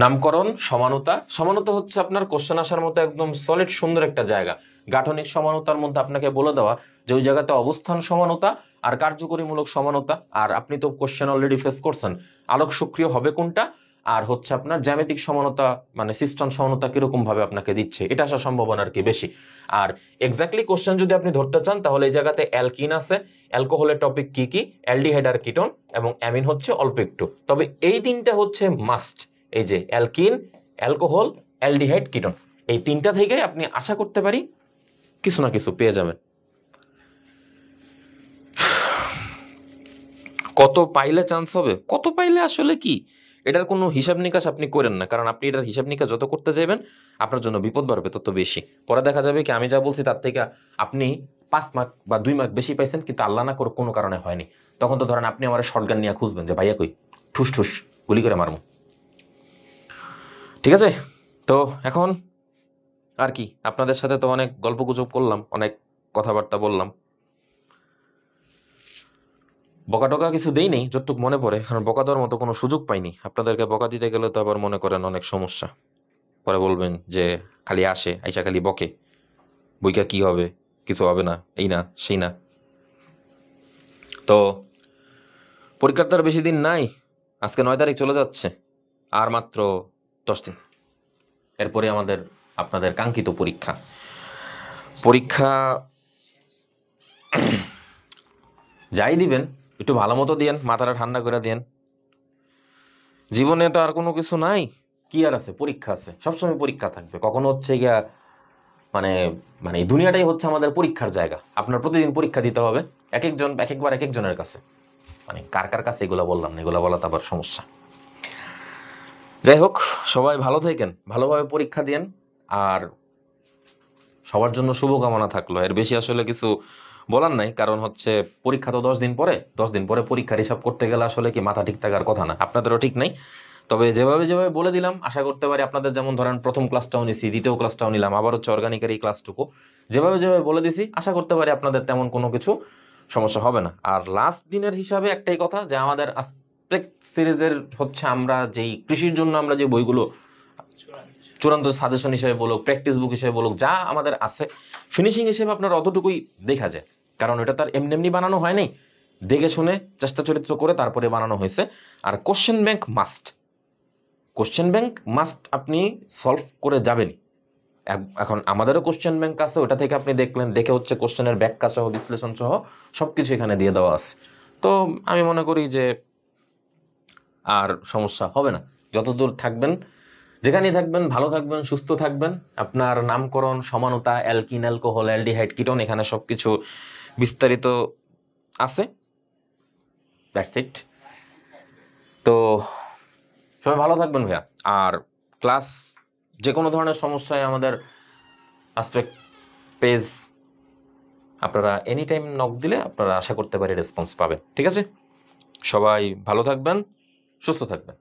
নামকরণ, সমানতা, সমানতা হচ্ছে আপনার কোশ্চেন আসার মতো একদম সলিড সুন্দর একটা জায়গা। গাঠনিক সমানতার মধ্যে আপনাকে বলে দেওয়া যে ওই জায়গাতে অবস্থান সমানতা আর কার্যকরীমূলক সমানতা, আর আপনি তো কোশ্চেন অলরেডি ফেস করছেন আলোক সক্রিয় হবে কোনটা, আর হচ্ছে আপনার জ্যামিতিক সমানতা মানে সিস্টেম সমানতা কিরকম ভাবে আপনাকে দিচ্ছে, এটা আসার সম্ভাবনা আর কি বেশি। আর এক্স্যাক্টলি কোশ্চেন যদি আপনি ধরতে চান তাহলে এই জায়গাতে অ্যালকিন আছে, অ্যালকোহলের টপিক কি কি, অ্যালডিহাইড আর কিটোন, এবং অ্যামিন হচ্ছে অল্প একটু। তবে এই তিনটা হচ্ছে মাস্ট, এই যে অ্যালকিন, অ্যালকোহল, অ্যালডিহাইড, কিটোন, এই তিনটা থেকে আপনি আশা করতে পারি কিছু না কিছু পেয়ে যাবেন। কত পাইলে চান্স হবে? কত পাইলে আসলে কি, এটার কোনো হিসাব নিকাশ আপনি করেন না, কারণ আপনি এটার হিসাব নিকাশ যত করতে যাবেন আপনার জন্য বিপদ বাড়বে তত বেশি। পরে দেখা যাবে কি আমি যা বলছি তার থেকে আপনি 5 মার্ক বা 2 মার্ক বেশি পাইছেন, কিন্তু আল্লাহ না করে কোনো কারণে হয়নি। তখন তো ধরেন আপনি আমার শটগান নিয়ে খুঁজবেন যে ভাইয়া কই, ঠুস ঠুস গুলি করে মারমু। ঠিক আছে? তো এখন আর কি, আপনাদের সাথে তো অনেক গল্পগুজব করলাম, অনেক কথাবার্তা বললাম, বকা টকা কিছু দেই নেই যতটুক মনে পড়ে, কারণ বকা দেওয়ার মতো কোনো সুযোগ পাইনি। আপনাদেরকে বকা দিতে গেলে তো আবার মনে করেন অনেক সমস্যা, পরে বলবেন যে খালি আসে আইসা খালি বকে, বইকা কি হবে, কিছু হবে না, এই না সেই না। তো পরীক্ষার তো আর বেশি দিন নাই, আজকে 9 তারিখ চলে যাচ্ছে, আর মাত্র 10 দিন, এরপরে আমাদের আপনাদের কাঙ্ক্ষিত পরীক্ষা। পরীক্ষা যাই দিবেন একটু ভালো মতো দিয়েন, মাথাটা ঠান্ডা করে দিয়েন। জীবনে তো আর কোনো কিছু নাই, কি আর আছে, পরীক্ষা আছে, সবসময় পরীক্ষা থাকবে। কখনো হচ্ছে গিয়া মানে মানে এই দুনিয়াটাই হচ্ছে আমাদের পরীক্ষার জায়গা, আপনার প্রতিদিন পরীক্ষা দিতে হবে, এক একজন এক একবার এক একজনের কাছে। মানে কার কার কাছে এগুলো বললাম না, এগুলো বলা তো আবার সমস্যা। যাই হোক, সবাই ভালো থাকেন, ভালোভাবে পরীক্ষা দিয়েন, আর সবার জন্য শুভকামনা থাকলো। এর বেশি আসলে কিছু বলার নাই, কারণ হচ্ছে পরীক্ষা তো 10 দিন পরে, 10 দিন পরে পরীক্ষার হিসাব করতে গেলে আসলে কি মাথা ঠিক থাকার কথা না, আপনাদেরও ঠিক নাই। তবে যেভাবে যেভাবে বলে দিলাম আশা করতে পারি আপনাদের, যেমন ধরেন প্রথম ক্লাসটাও নিছি, দ্বিতীয় ক্লাসটাও নিলাম, আবার হচ্ছে অর্গানিকের এই ক্লাসটুকু যেভাবে যেভাবে বলে দিছি, আশা করতে পারি আপনাদের তেমন কোনো কিছু সমস্যা হবে না। আর লাস্ট দিনের হিসাবে একটাই কথা, যে আমাদের আসপেক্ট সিরিজের হচ্ছে আমরা যেই কৃষির জন্য আমরা যে বইগুলো চূড়ান্ত সাজেশন হিসেবে বলুক, প্র্যাকটিস বুক হিসেবে বলুক, যা আমাদের আছে ফিনিশিং হিসেবে আপনার অতটুকুই দেখা যায়, কারণ এটা তার এমনি এমনি বানানো হয়নি, দেখে শুনে চেষ্টা চরিত্র করে তারপরে বানানো হয়েছে। আর question bank must, question bank must আপনি সলভ করে যাবেনই। এখন আমাদেরও কোশ্চেন ব্যাংক আছে, ওটা থেকে আপনি দেখলেন, দেখে হচ্ছে কোশ্চেনের ব্যাখ্যা সহ বিশ্লেষণ সহ সবকিছু এখানে দিয়ে দেওয়া আছে। তো আমি মনে করি যে আর সমস্যা হবে না, যতদূর থাকবেন, যেখানেই থাকবেন ভালো থাকবেন, সুস্থ থাকবেন। আপনার নামকরণ, সমানতা, অ্যালকিন, অ্যালকোহল, অ্যালডিহাইড, কিটোন, এখানে সবকিছু বিস্তারিত আছে। That's it. তো সবাই ভালো থাকবেন ভাইয়া। আর ক্লাস যে কোনো ধরনের সমস্যায় আমাদের আসপেক্ট পেজ আপনারা এনি টাইম নক দিলে আপনারা আশা করতে পারি রেসপন্স পাবেন। ঠিক আছে, সবাই ভালো থাকবেন, সুস্থ থাকবেন।